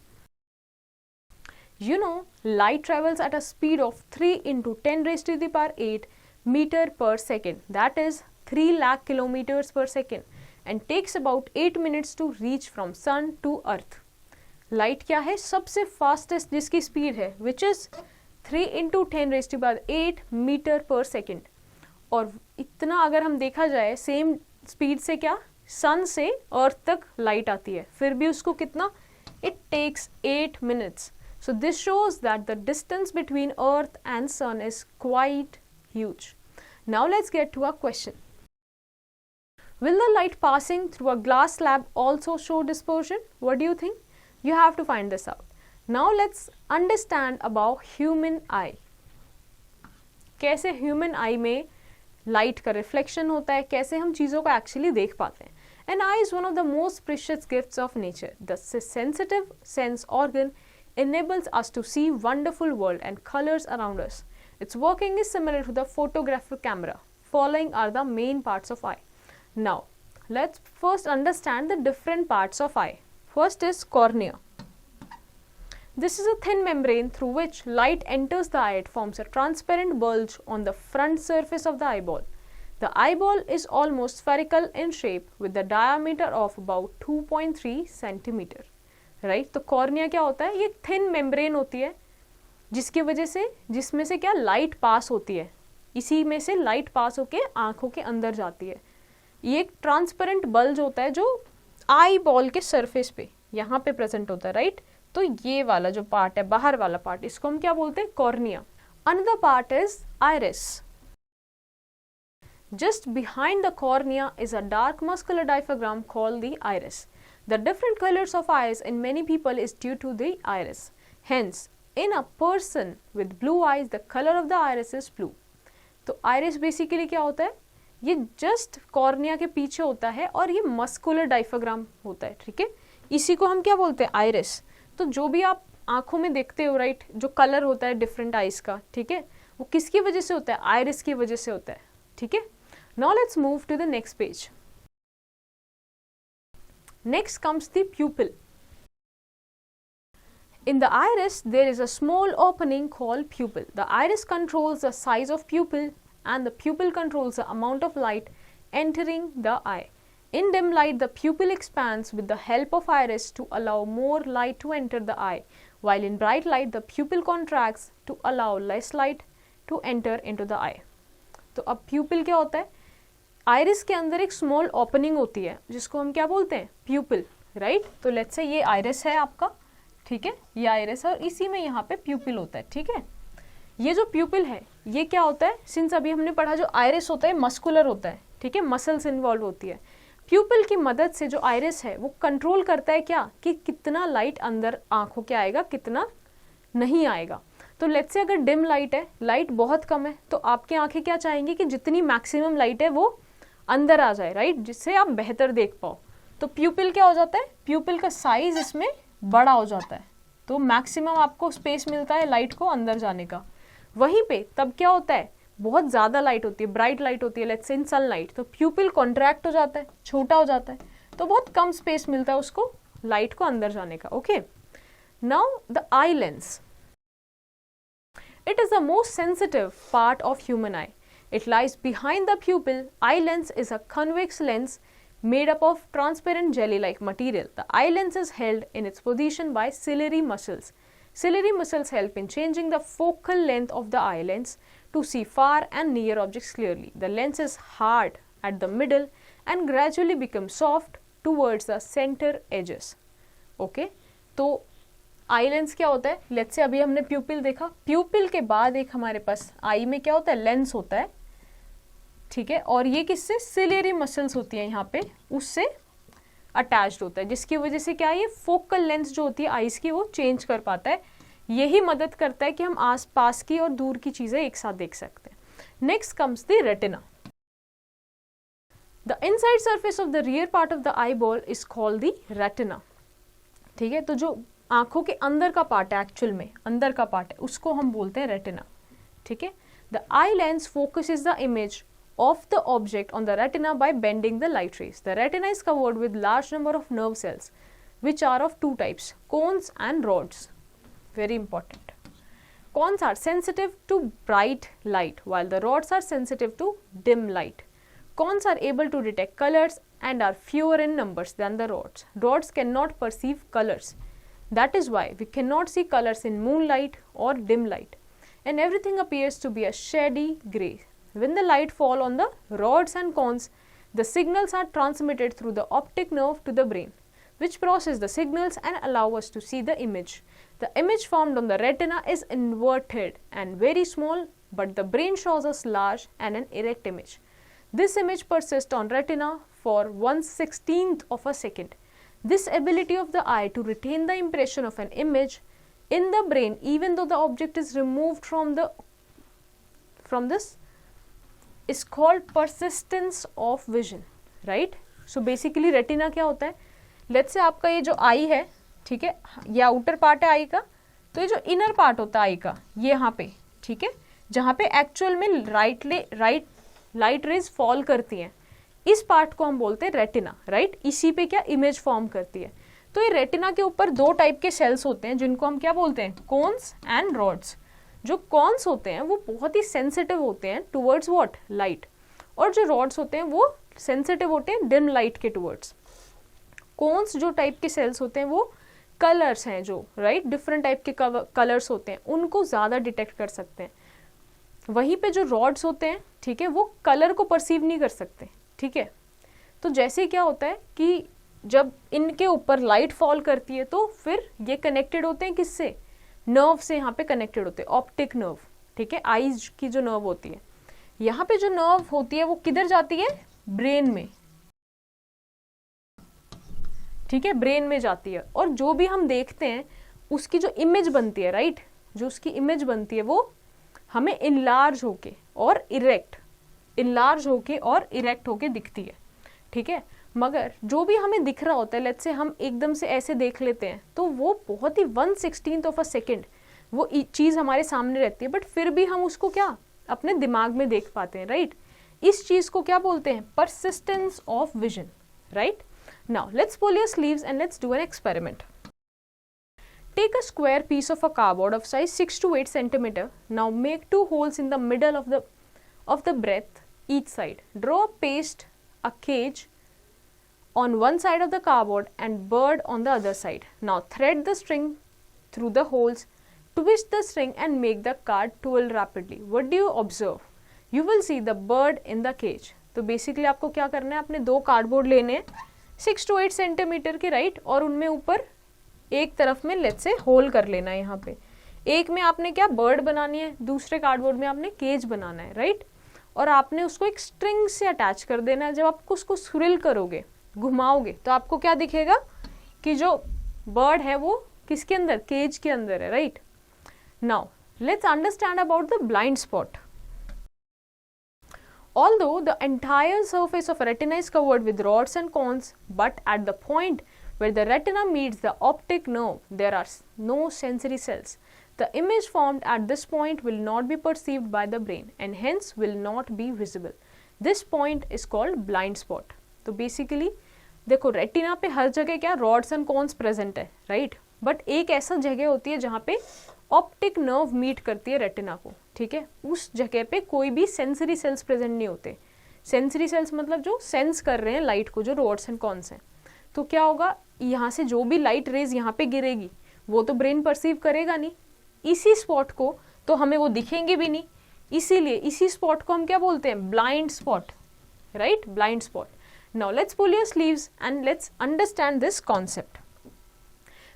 You know, light travels at a speed of 3 into 10 raised to the power 8 meter per second, that is 3 lakh kilometers per second, and takes about 8 minutes to reach from sun to earth. Light क्या है, सबसे fastest जिसकी speed है which is 3 into 10 raised to the power 8 meter per second. और इतना अगर हम देखा जाए सेम स्पीड से क्या सन से अर्थ तक लाइट आती है, फिर भी उसको कितना, it takes 8 minutes. So this shows that the distance between earth and sun is quite huge. Now let's get to a question. Will the light passing through a glass slab also show dispersion? What do you think? You have to find this out. Now let's understand about human eye. कैसे human eye में light का reflection होता है, कैसे हम चीज़ों को actually देख पाते हैं. An eye is one of the most precious gifts of nature. The sensitive sense organ enables us to see wonderful world and colors around us. Its working is similar to the photographic camera. Following are the main parts of eye. Now, let's first understand the different parts of eye. First is cornea. This is a thin membrane through which light enters the eye. It forms a transparent bulge on the front surface of the eyeball. The eyeball is almost spherical in shape with the diameter of about 2.3 centimeter. Right. तो cornea क्या होता है, ये thin membrane होती है जिसकी वजह से, जिसमें से क्या लाइट पास होती है, इसी में से लाइट पास होके आंखों के अंदर जाती है. ये एक ट्रांसपेरेंट बल्ज होता है जो आई बॉल के सरफेस पे यहाँ पे प्रेजेंट होता है, राइट. तो ये वाला जो पार्ट है, बाहर वाला पार्ट, इसको हम क्या बोलते हैं, cornea. Another part is iris. Just behind the cornea is a dark muscular diaphragm called the iris. The different colors of eyes in many people is due to the iris. Hence, in a person with blue eyes, the color of the iris is blue. तो iris basically क्या होता है, ये just cornea के पीछे होता है और ये muscular diaphragm होता है. ठीक है, इसी को हम क्या बोलते हैं, iris. तो जो भी आप आंखों में देखते हो, राइट, जो कलर होता है डिफरेंट आइज का, ठीक है, वो किसकी वजह से होता है, आइरिस की वजह से होता है. ठीक है. Now let's move to the next page. Next comes the pupil. In the iris, there is a small opening called pupil. The iris controls the size of pupil and the pupil controls the amount of light entering the eye. In dim light, the pupil expands with the help of iris to allow more light to enter the eye, while in bright light, the pupil contracts to allow less light to enter into the eye. तो अब pupil क्या होता है, iris के अंदर एक small opening होती है जिसको हम क्या बोलते हैं, प्यूपिल, राइट. तो लेट्स से ये आइरिस है आपका, ठीक है, ये आइरिस है और इसी में यहाँ पे प्यूपिल होता है. ठीक है, ये जो प्यूपिल है ये क्या होता है, सिंस अभी हमने पढ़ा जो आइरिस होता है मस्कुलर होता है, ठीक है, मसल्स इन्वॉल्व होती है। प्यूपिल की मदद से जो आइरिस है वो कंट्रोल करता है क्या, कि कितना लाइट अंदर आंखों के आएगा, कितना नहीं आएगा। तो लेट्स से अगर डिम लाइट है, लाइट बहुत कम है, तो आपकी आंखें क्या चाहेंगी कि जितनी मैक्सिमम लाइट है वो अंदर आ जाए, राइट, जिससे आप बेहतर देख पाओ। तो प्यूपिल क्या हो जाता है, प्यूपिल का साइज इसमें बड़ा हो जाता है, तो मैक्सिमम आपको स्पेस मिलता है लाइट को अंदर जाने का। वहीं पे तब क्या होता है, बहुत ज़्यादा लाइट होती है, ब्राइट लाइट होती है, लेट्स से इन सनलाइट, तो प्यूपिल कॉन्ट्रैक्ट हो जाता है, छोटा हो जाता है, तो बहुत कम स्पेस मिलता है उसको लाइट को अंदर जाने का। Okay, now the eye lens, it is the most sensitive part of human eye. It lies behind the pupil. Eye lens is a convex lens made up of transparent jelly-like material. The eye lens is held in its position by ciliary muscles. Ciliary muscles help in changing the focal length of the eye lens to see far and near objects clearly. The lens is hard at the middle and gradually becomes soft towards the center edges. Okay, तो eye lens क्या होता है, let's say अभी हमने प्यूपिल देखा, प्यूपिल के बाद एक हमारे पास आई में क्या होता है, लेंस होता है, ठीक है, और ये किससे, सिलियरी मसल्स होती है यहाँ पे, उससे अटैच्ड होता है, जिसकी वजह से क्या है, ये फोकल लेंस जो होती है आईज की वो चेंज कर पाता है। यही मदद करता है कि हम आस पास की और दूर की चीजें एक साथ देख सकते हैं। Next comes the retina. The inside surface of the rear part of the eye ball is called the retina. ठीक है, तो जो आंखों के अंदर का पार्ट है, एक्चुअल में अंदर का पार्ट है, उसको हम बोलते हैं रेटिना। ठीक है, the eye lens focuses the image of the object on the retina by bending the light rays. The retina is covered with large number of nerve cells which are of two types, cones and rods. Very important. Cones are sensitive to bright light while the rods are sensitive to dim light. Cones are able to detect colors and are fewer in numbers than the rods. Rods cannot perceive colors. That is why we cannot see colors in moonlight or dim light, and everything appears to be a shady gray. When the light fall on the rods and cones, the signals are transmitted through the optic nerve to the brain, which process the signals and allow us to see the image. The image formed on the retina is inverted and very small, but the brain shows us large and an erect image. This image persists on retina for 1/16th of a second. This ability of the eye to retain the impression of an image in the brain even though the object is removed from this is called persistence of vision, right? So basically retina क्या होता है, let's say आपका ये जो आई है, ठीक है, ये आउटर पार्ट है आई का, तो ये जो इनर पार्ट होता है आई का, ये यहाँ पे, ठीक है, जहाँ पे एक्चुअल में लाइट रेज फॉल करती हैं, इस पार्ट को हम बोलते हैं रेटिना, राइट? इसी पे क्या इमेज फॉर्म करती है। तो ये रेटिना के ऊपर दो टाइप के सेल्स होते हैं जिनको हम क्या बोलते हैं, कोन्स एंड रॉड्स। जो कॉन्स होते हैं वो बहुत ही सेंसिटिव होते हैं टुवर्ड्स व्हाट, लाइट, और जो रॉड्स होते हैं वो सेंसिटिव होते हैं डिम लाइट के टुवर्ड्स। कोन्स जो टाइप के सेल्स होते हैं वो कलर्स हैं, जो राइट डिफरेंट टाइप के कलर्स होते हैं उनको ज़्यादा डिटेक्ट कर सकते हैं। वहीं पे जो रॉड्स होते हैं, ठीक है, वो कलर को परसीव नहीं कर सकते। ठीक है, तो जैसे क्या होता है कि जब इनके ऊपर लाइट फॉल करती है तो फिर ये कनेक्टेड होते हैं किससे, नर्व से यहाँ पे कनेक्टेड होते हैं, ऑप्टिक नर्व। ठीक है, आईज की जो नर्व होती है, यहाँ पे जो नर्व होती है वो किधर जाती है, ब्रेन में। ठीक है, ब्रेन में जाती है, और जो भी हम देखते हैं उसकी जो इमेज बनती है, राइट, जो उसकी इमेज बनती है वो हमें इनलार्ज होके और इरेक्ट होके दिखती है। ठीक है, मगर जो भी हमें दिख रहा होता है, लेट्स से हम एकदम से ऐसे देख लेते हैं तो वो बहुत ही 1/16th ऑफ अ सेकेंड वो चीज़ हमारे सामने रहती है, बट फिर भी हम उसको क्या अपने दिमाग में देख पाते हैं, राइट? इस चीज़ को क्या बोलते हैं, persistence of vision, right? Now let's pull your sleeves and let's do an experiment. Take a square piece of a cardboard of size 6 to 8 centimeter. Now make 2 holes in the middle of the breadth each side. Draw a cage on one side of the cardboard and bird on the other side. Now thread the string through the holes, twist the string and make the card twirl rapidly. What do you observe? You will see the bird in the cage. तो basically आपको क्या करना है, अपने 2 cardboard लेने हैं 6 to 8 centimetre के, right, और उनमें ऊपर एक तरफ में लेट्स से होल कर लेना है। यहाँ पे एक में आपने क्या बर्ड बनानी है, दूसरे कार्डबोर्ड में आपने केज बनाना है, राइट? और आपने उसको एक स्ट्रिंग से अटैच कर देना है। जब आप उसको स्विरल करोगे, घुमाओगे, तो आपको क्या दिखेगा कि जो बर्ड है वो किसके अंदर, केज के अंदर है, right. Now let's understand about the blind spot. Although the entire surface of retina is covered with rods and cones, but at the point where the retina meets the optic nerve, there are no sensory cells. The image formed at this point will not be perceived by the brain and hence will not be visible. This point is called blind spot. तो basically देखो retina पे हर जगह क्या rods and cons present है, right, but एक ऐसा जगह होती है जहाँ पे ऑप्टिक नर्व मीट करती है रेटिना को, ठीक है, उस जगह पे कोई भी सेंसरी सेल्स प्रेजेंट नहीं होते. सेंसरी सेल्स मतलब जो सेंस कर रहे हैं लाइट को, जो रॉड्स एंड कॉन्स हैं. तो क्या होगा, यहाँ से जो भी लाइट रेज यहाँ पे गिरेगी वो तो ब्रेन परसीव करेगा नहीं, इसी स्पॉट को तो हमें वो दिखेंगे भी नहीं, इसीलिए इसी स्पॉट को हम क्या बोलते हैं, blind spot, right, blind spot. Now let's pull your sleeves and let's understand this concept.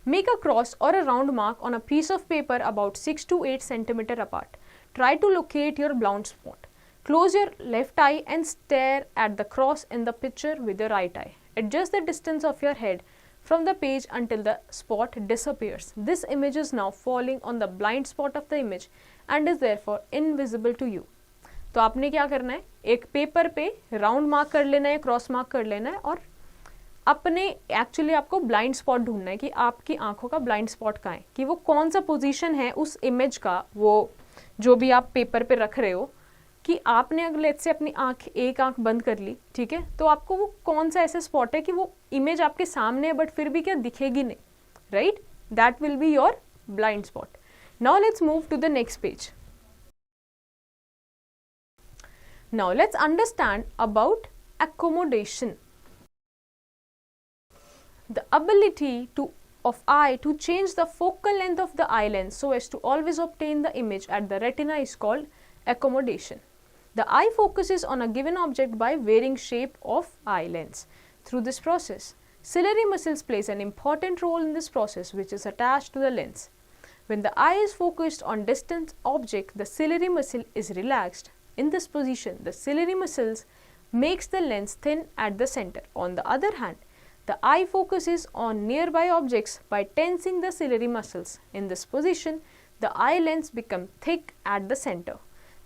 Make a cross or a round mark on a piece of paper about 6 to 8 centimeter apart. Try to locate your blind spot. Close your left eye and stare at the cross in the picture with your right eye. Adjust the distance of your head from the page until the spot disappears. This image is now falling on the blind spot of the image and is therefore invisible to you. तो आपने क्या करना है, एक paper पे round mark कर लेना है, क्रॉस मार्क कर लेना है और अपने एक्चुअली आपको ब्लाइंड स्पॉट ढूंढना है कि आपकी आंखों का ब्लाइंड स्पॉट कहाँ है, कि वो कौन सा पोजीशन है उस इमेज का, वो जो भी आप पेपर पे रख रहे हो, कि आपने अगर लेट्स से अपनी एक आंख बंद कर ली, ठीक है, तो आपको वो कौन सा ऐसा स्पॉट है कि वो इमेज आपके सामने है बट फिर भी क्या दिखेगी नहीं, right, that will be your blind spot. Now let's move to the next page. Now let's understand about accommodation. The ability of eye to change the focal length of the eye lens so as to always obtain the image at the retina is called accommodation. The eye focuses on a given object by varying shape of eye lens. Through this process, ciliary muscles plays an important role in this process, which is attached to the lens. When the eye is focused on distant object, the ciliary muscle is relaxed. In this position, the ciliary muscles makes the lens thin at the center. On the other hand, the eye focuses on nearby objects by tensing the ciliary muscles. In this position, the eye lens becomes thick at the center.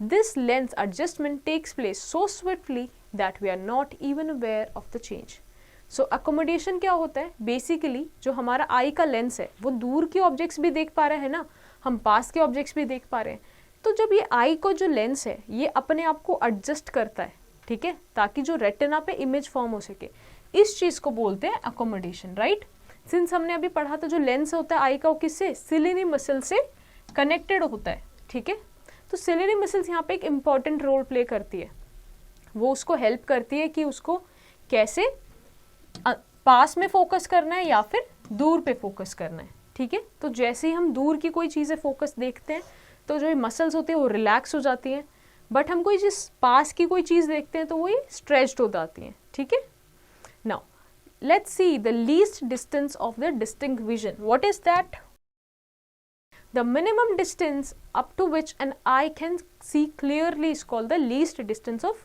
This lens adjustment takes place so swiftly that we are not even aware of the change. So accommodation क्या होता है, basically जो हमारा आई का lens है वो दूर के ऑब्जेक्ट्स भी देख पा रहे हैं ना, हम पास के ऑब्जेक्ट्स भी देख पा रहे हैं. तो जब ये आई को जो लेंस है ये अपने आप को एडजस्ट करता है, ठीक है, ताकि जो रेटिना पे इमेज फॉर्म हो सके, इस चीज को बोलते हैं अकोमोडेशन, राइट. सिंस हमने अभी पढ़ा था जो लेंस होता है आई का वो किससे, सिलियरी मसल से कनेक्टेड होता है, ठीक है. तो सिलियरी मसल्स यहाँ पे एक इम्पॉर्टेंट रोल प्ले करती है, वो उसको हेल्प करती है कि उसको कैसे पास में फोकस करना है या फिर दूर पे फोकस करना है, ठीक है. तो जैसे ही हम दूर की कोई चीज़ें फोकस देखते हैं तो जो मसल्स होती है वो रिलैक्स हो जाती हैं, बट हम कोई जिस पास की कोई चीज़ देखते हैं तो वो स्ट्रेच्ड हो जाती हैं, ठीक है. Now let's see the least distance of the distinct vision. What is that? The minimum distance up to which an eye can see clearly is called the least distance of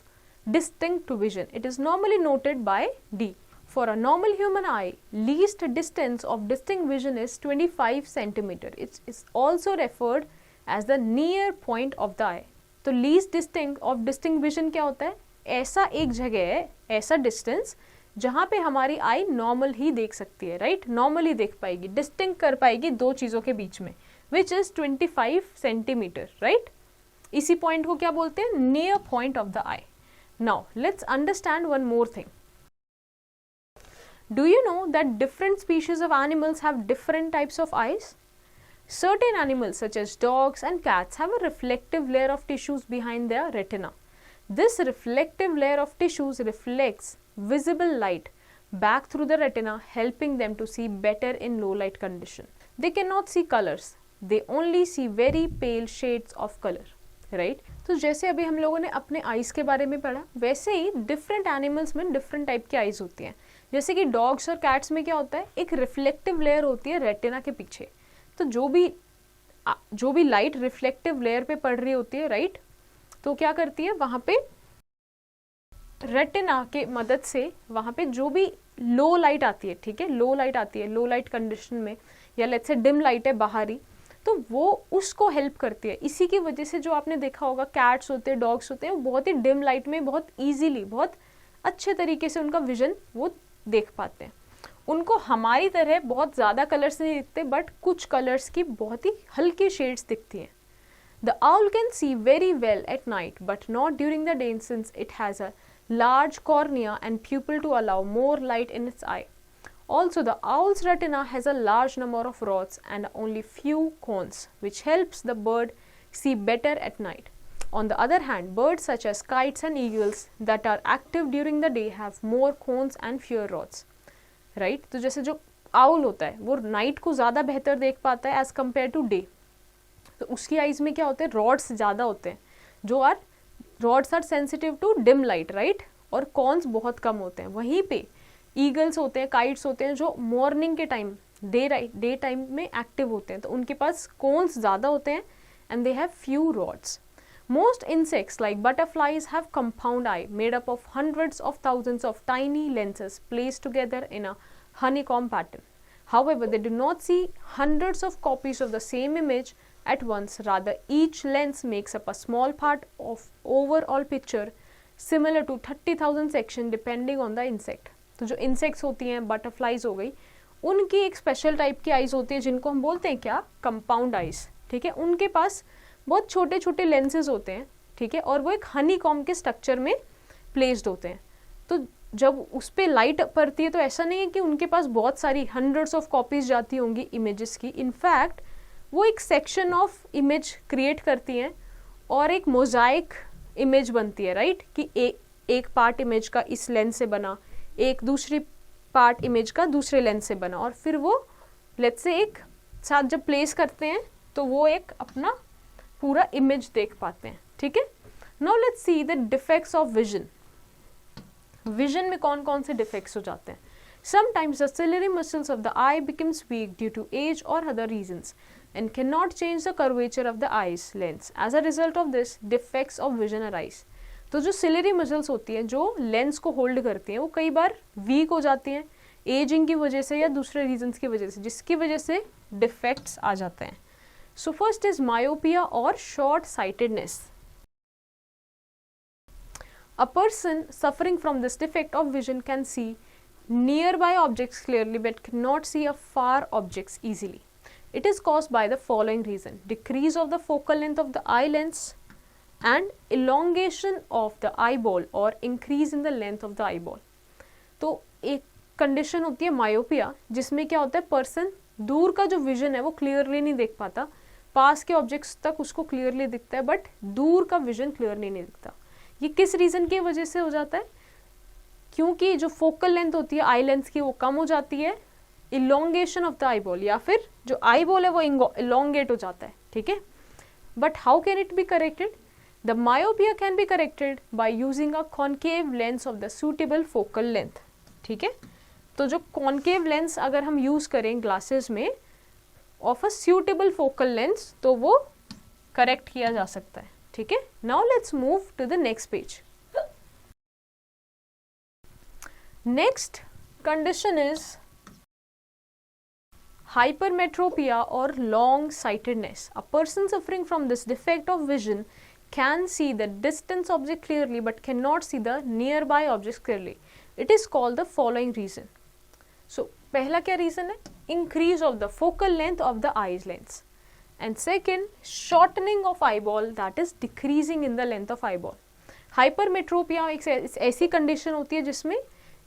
distinct vision. It is normally noted by D. For a normal human eye, least distance of distinct vision is 25 centimeter. It is also referred as the near point of the eye. तो least distinct of distinct vision क्या होता है? ऐसा एक जगह है, ऐसा distance जहाँ पे हमारी आई नॉर्मल ही देख सकती है, राइट, नॉर्मली देख पाएगी, डिस्टिंक्ट कर पाएगी दो चीज़ों के बीच में, which is 25 centimeter, right? इसी पॉइंट को क्या बोलते हैं? near point of the eye. Now let's understand one more thing. Do you know that different species of animals have different types of eyes? Certain animals such as dogs and cats have a reflective layer of tissues behind their retina. This reflective layer of tissues reflects visible light back through the retina, helping them to see better in low light condition. They cannot see colors. They only see very pale shades of color, right? तो जैसे अभी हम लोगों ने अपने eyes के बारे में पढ़ा, वैसे ही डिफरेंट एनिमल्स में डिफरेंट टाइप की आइज होती हैं. जैसे कि डॉग्स और कैट्स में क्या होता है, एक रिफ्लेक्टिव लेयर होती है रेटिना के पीछे. तो जो भी लाइट रिफ्लेक्टिव लेयर पे पड़ रही होती है, राइट, तो क्या करती है, वहाँ पे रेटिना के मदद से वहाँ पे जो भी लो लाइट आती है, ठीक है, लो लाइट आती है, लो लाइट कंडीशन में, या लेट्स से डिम लाइट है बाहरी, तो वो उसको हेल्प करती है। इसी की वजह से जो आपने देखा होगा कैट्स होते हैं, डॉग्स होते हैं, वो बहुत ही डिम लाइट में बहुत ईजीली, बहुत अच्छे तरीके से उनका विजन वो देख पाते हैं। उनको हमारी तरह बहुत ज़्यादा कलर्स नहीं दिखते, बट कुछ कलर्स की बहुत ही हल्की शेड्स दिखती हैं। The owl can see very well at night, but not during the day since it has a large cornea and pupil to allow more light in its eye. Also, the owl's retina has a large number of rods and only few cones, which helps the bird see better at night. On the other hand, birds such as kites and eagles that are active during the day have more cones and fewer rods. Right? तो जैसे जो owl होता है वो night को ज़्यादा बेहतर देख पाता है एज कम्पेयर टू डे, तो उसकी आइज में क्या होते हैं, रॉड्स ज़्यादा होते हैं, जो rods are sensitive to dim light, right, और कॉन्स बहुत कम होते हैं। वहीं पे ईगल्स होते हैं, काइट्स होते हैं, जो मॉर्निंग के टाइम डे टाइम में एक्टिव होते हैं, तो उनके पास कॉन्स ज़्यादा होते हैं and they have few rods. Most insects like butterflies have compound eye made up of hundreds of thousands of tiny lenses placed together in a honeycomb pattern. However, they do not see hundreds of copies of the same image at once. Rather, each lens makes up a small part of overall picture similar to 30,000 sections depending on the insect. तो जो insects होती हैं, butterflies हो गई, उनकी एक special type की eyes होती है जिनको हम बोलते हैं क्या, कंपाउंड आइज, ठीक है। उनके पास बहुत छोटे छोटे लेंसेज होते हैं, ठीक है, और वो एक हनी कॉम के स्ट्रक्चर में प्लेस्ड होते हैं। तो जब उस पर लाइट पड़ती है तो ऐसा नहीं है कि उनके पास बहुत सारी हंड्रेड्स ऑफ कॉपीज जाती होंगी इमेजेस की। इनफैक्ट वो एक सेक्शन ऑफ इमेज क्रिएट करती हैं और एक मोजाइक इमेज बनती है, राइट, कि एक पार्ट इमेज का इस लेंस से बना, एक दूसरी पार्ट इमेज का दूसरे लेंस से बना, और फिर वो लेट्स से एक साथ जब प्लेस करते हैं तो वो एक अपना पूरा इमेज देख पाते हैं, ठीक है। Now let's see the defects of vision. Vision में कौन कौन से डिफेक्ट्स हो जाते हैं। Sometimes the ciliary muscles of the eye becomes weak due to age और other reasons and cannot change the curvature of the eyes lens. As a result of this, defects of vision arise. तो जो ciliary muscles होती हैं जो lens को hold करती हैं वो कई बार वीक हो जाती हैं एजिंग की वजह से या दूसरे रीजंस की वजह से, जिसकी वजह से डिफेक्ट्स आ जाते हैं। सो फर्स्ट इज मायोपिया और short sightedness. A person suffering from this defect of vision can see nearby objects clearly but cannot see a far objects easily. It is caused by the following reason: decrease of the focal length of the eye lens and elongation of the eyeball or increase in the length of the eyeball. तो एक condition होती है myopia जिसमें क्या होता है, person दूर का जो विजन है वो क्लियरली नहीं देख पाता, पास के ऑब्जेक्ट्स तक उसको क्लियरली दिखता है बट दूर का विजन क्लियरली नहीं दिखता। ये किस रीज़न की वजह से हो जाता है, क्योंकि जो फोकल लेंथ होती है आई लेंस की वो कम हो जाती है, elongation of the eye ball, या फिर जो आई बॉल है वो इलोंगेट हो जाता है, ठीक है। But how can it be corrected? The myopia can be corrected by using a concave lens of the suitable focal length, ठीक है। तो जो कॉन्केव लेंस अगर हम यूज करें ग्लासेस में of a suitable focal lens तो वो करेक्ट किया जा सकता है, ठीक है। Now let's move to the next page. Next condition is hypermetropia or long-sightedness. A person suffering from this defect of vision can see the distant object clearly but cannot see the nearby objects clearly. It is called the following reason. So, पहला क्या reason है? Increase of the focal length of the eye lens. And second, shortening of eyeball, that is decreasing in the length of eyeball. Hypermetropia एक ऐसी condition होती है जिसमें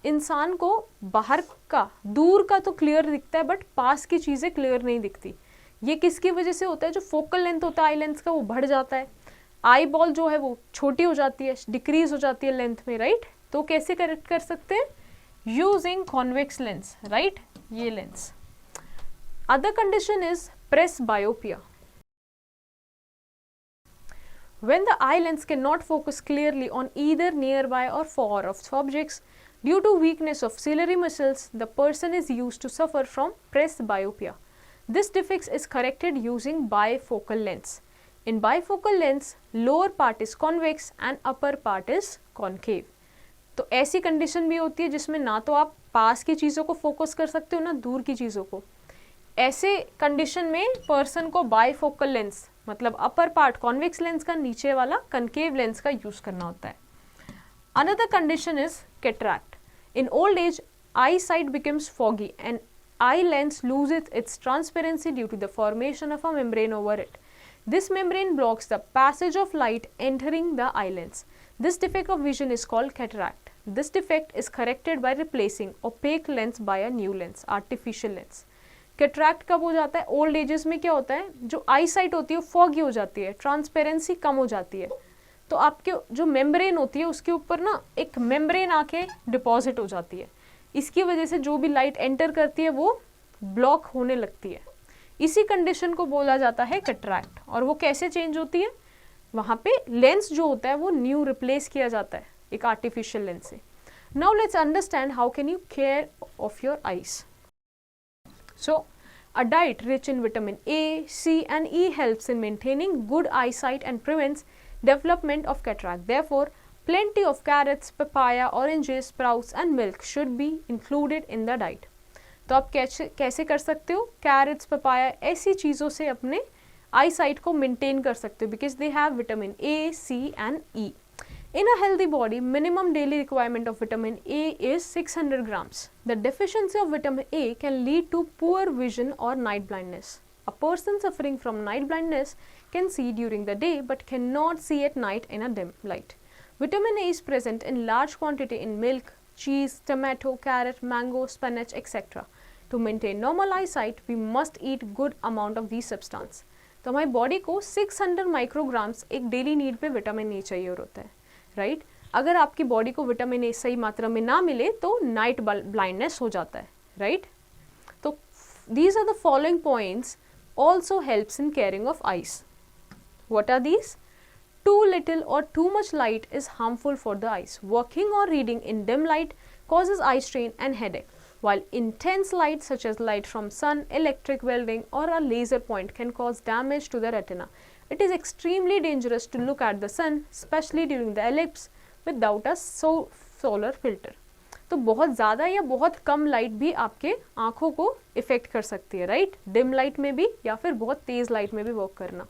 इंसान को बाहर का दूर का तो क्लियर दिखता है बट पास की चीज़ें क्लियर नहीं दिखती। ये किसकी वजह से होता है? जो फोकल लेंथ होता है आई लेंस का वो बढ़ जाता है, आई बॉल जो है वो छोटी हो जाती है, डिक्रीज हो जाती है लेंथ में, राइट। तो कैसे करेक्ट कर सकते हैं? यूजिंग कॉन्वेक्स लेंस, राइट, ये lens. Other condition is presbyopia. When the eye lens cannot focus clearly on either nearby or far off objects due to weakness of ciliary muscles, the person is used to suffer from presbyopia. This defect is corrected using bifocal lens. In bifocal lens, lower part is convex and upper part is concave. तो ऐसी condition भी होती है जिसमें ना तो आप पास की चीज़ों को फोकस कर सकते हो ना दूर की चीज़ों को। ऐसे कंडीशन में पर्सन को बाइफोकल लेंस मतलब अपर पार्ट कॉन्वेक्स लेंस का नीचे वाला कनकेव लेंस का यूज करना होता है। Another condition is cataract. In old age eye sight becomes foggy and eye lens loses its transparency due to the formation of a membrane over it. This membrane blocks the passage of light entering the eye lens. This defect of vision is called cataract. This defect is corrected by replacing opaque lens by a new lens, artificial lens. Cataract कब हो जाता है? Old edges में क्या होता है, जो आई site होती है वो फॉगी हो जाती है, ट्रांसपेरेंसी कम हो जाती है, तो आपके जो मेम्ब्रेन होती है उसके ऊपर ना एक मेम्ब्रेन आके डिपॉजिट हो जाती है। इसकी वजह से जो भी लाइट एंटर करती है वो ब्लॉक होने लगती है। इसी कंडीशन को बोला जाता है कैटरैक्ट। और वो कैसे चेंज होती है? वहाँ पे लेंस जो होता है वो न्यू रिप्लेस किया जाता है एक आर्टिफिशियल लेंस से। Now let's understand how can you care of your eyes. So a diet rich in vitamin A, C and E helps in maintaining good eyesight and prevents development of cataract. Therefore, plenty of carrots, papaya, oranges, sprouts and milk should be included in the diet. तो आप कैसे कर सकते हो? Crates, papaya ऐसी चीज़ों से अपने आई साइट को मेंटेन कर सकते हो because they have vitamin A, C and E. In a healthy body, minimum daily requirement of vitamin A is 600 grams. The deficiency of vitamin A can lead to poor vision or night blindness. A person suffering from night blindness can see during the day but cannot see at night in a dim light. Vitamin A is present in large quantity in milk, cheese, tomato, carrot, mango, spinach, etc. To maintain normal eyesight, we must eat good amount of these substance. तो हमारी body को 600 micrograms एक daily need पे vitamin A चाहिए होता है, right अगर आपकी बॉडी को विटामिन ए सही मात्रा में ना मिले तो नाइट ब्लाइंडनेस हो जाता है, राइट तो these are the following points also helps in caring of eyes. What are these? Too little or too much light is harmful for the eyes. Working or reading in dim light causes eye strain and headache, while intense light such as light from sun, electric welding or a laser point can cause damage to the retina. It is extremely dangerous to look at the sun, especially during the eclipse without a solar filter. तो बहुत ज़्यादा या बहुत कम light भी आपके आँखों को effect कर सकती है, राइट डिम लाइट में भी या फिर बहुत तेज़ लाइट में भी वर्क करना.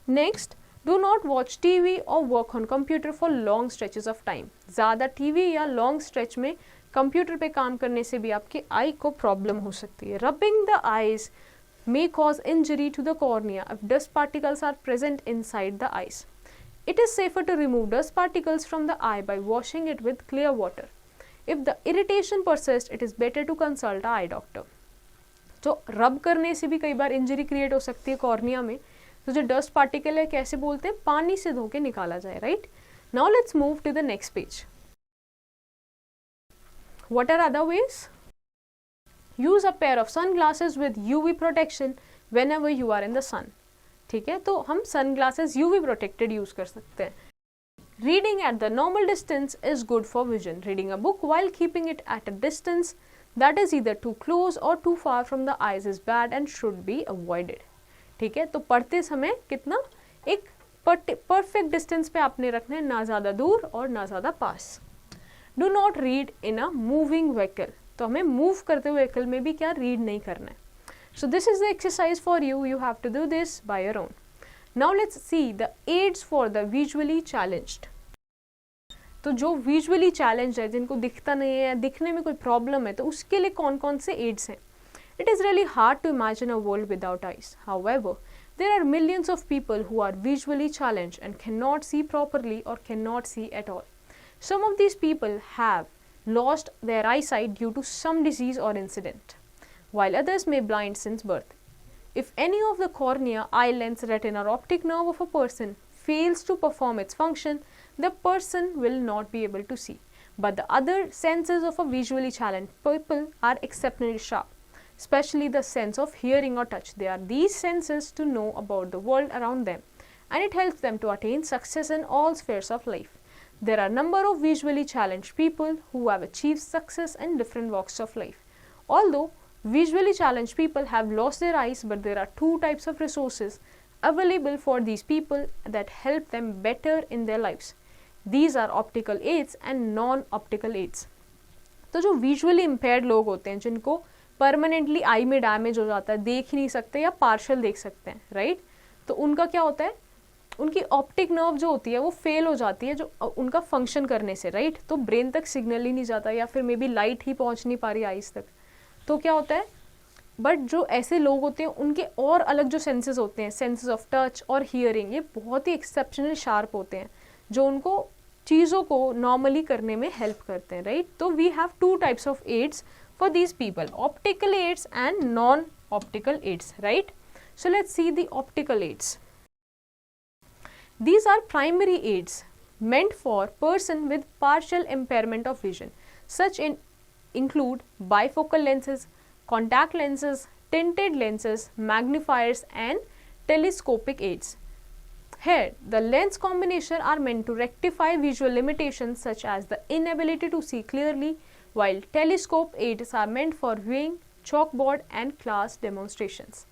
Next, do not watch TV और work on computer for long stretches of time. ज़्यादा टीवी या लॉन्ग स्ट्रेच में कंप्यूटर पे काम करने से भी आपके आई को प्रॉब्लम हो सकती है. Rubbing the eyes may cause injury to the cornea if dust particles are present inside the eyes. It is safer to remove dust particles from the eye by washing it with clear water. If the irritation persists, it is better to consult an eye doctor. तो रब करने से भी कई बार injury create हो सकती है cornea में. तो जो डस्ट पार्टिकल है कैसे बोलते हैं, पानी से धो के निकाला जाए, right. Now let's move to the next page. What are other ways? Use a pair of sunglasses with UV protection whenever you are in the sun. ठीक है, तो हम sunglasses UV protected यूज कर सकते हैं. Reading at the normal distance is good for vision. Reading a book while keeping it at a distance that is either too close or too far from the eyes is bad and should be avoided. ठीक है, तो पढ़ते समय कितना एक perfect distance पे आपने रखना है, ना ज़्यादा दूर और ना ज़्यादा पास. Do not read in a moving vehicle. तो हमें मूव करते हुए व्हीकल में भी क्या रीड नहीं करना है. So this is the exercise for you. You have to do this by your own. Now let's see the aids for the visually challenged. तो जो विजुअली चैलेंज है, जिनको दिखता नहीं है, दिखने में कोई प्रॉब्लम है, तो उसके लिए कौन कौन से एड्स हैं. It is really hard to imagine a world without eyes. However, there are millions of people who are visually challenged and cannot see properly or cannot see at all. Some of these people have lost their eyesight due to some disease or incident, while others may blind since birth. If any of the cornea, eye lens, retina or optic nerve of a person fails to perform its function, the person will not be able to see. But the other senses of a visually challenged people are exceptionally sharp, especially the sense of hearing or touch. They are these senses to know about the world around them, and it helps them to attain success in all spheres of life. There are a number of visually challenged people who have achieved success in different walks of life. Although visually challenged people have lost their eyes, but there are two types of resources available for these people that help them better in their lives. These are optical aids and non-optical aids. तो जो visually impaired लोग होते हैं, जिनको permanently आई में damage हो जाता है, देख ही नहीं सकते या पार्शल देख सकते हैं, राइट, तो उनका क्या होता है, उनकी ऑप्टिक नर्व जो होती है वो फेल हो जाती है, जो उनका फंक्शन करने से, राइट, तो ब्रेन तक सिग्नल ही नहीं जाता या फिर मे बी लाइट ही पहुंच नहीं पा रही आइज तक, तो क्या होता है, बट जो ऐसे लोग होते हैं उनके और अलग जो सेंसेस होते हैं, सेंसेस ऑफ टच और हियरिंग, ये बहुत ही एक्सेप्शनल शार्प होते हैं, जो उनको चीज़ों को नॉर्मली करने में हेल्प करते हैं, राइट. तो we have two types of aids for these people, optical aids and non optical aids, right. So let's see the optical aids. These are primary aids meant for person with partial impairment of vision. Such include bifocal lenses, contact lenses, tinted lenses, magnifiers and telescopic aids. Here, the lens combination are meant to rectify visual limitations such as the inability to see clearly, while telescope aids are meant for viewing, chalkboard and class demonstrations.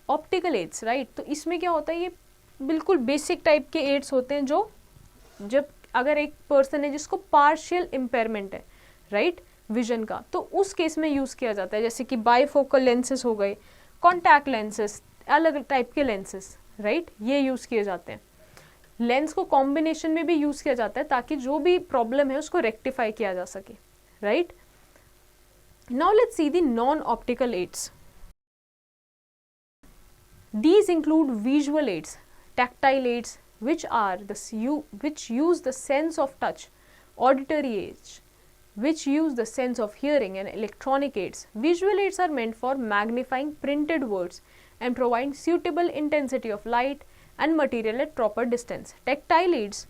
Optical aids, right? तो इसमें क्या होता है, ये बिल्कुल basic type के ads होते हैं, जो जब अगर एक पर्सन है जिसको पार्शियल इम्पेयरमेंट है, राइट, विजन का, तो उस केस में यूज़ किया जाता है, जैसे कि बाईफोकल लेंसेज हो गए, कॉन्टैक्ट लेंसेज, अलग टाइप के लेंसेज, राइट, ये यूज़ किए जाते हैं. लेंस को कॉम्बिनेशन में भी यूज़ किया जाता है ताकि जो भी प्रॉब्लम है उसको रेक्टिफाई किया जा सके, right. Now let's see the non optical aids. These include visual aids, tactile aids, which use the sense of touch, auditory aids, which use the sense of hearing, and electronic aids. Visual aids are meant for magnifying printed words and provide suitable intensity of light and material at proper distance. Tactile aids,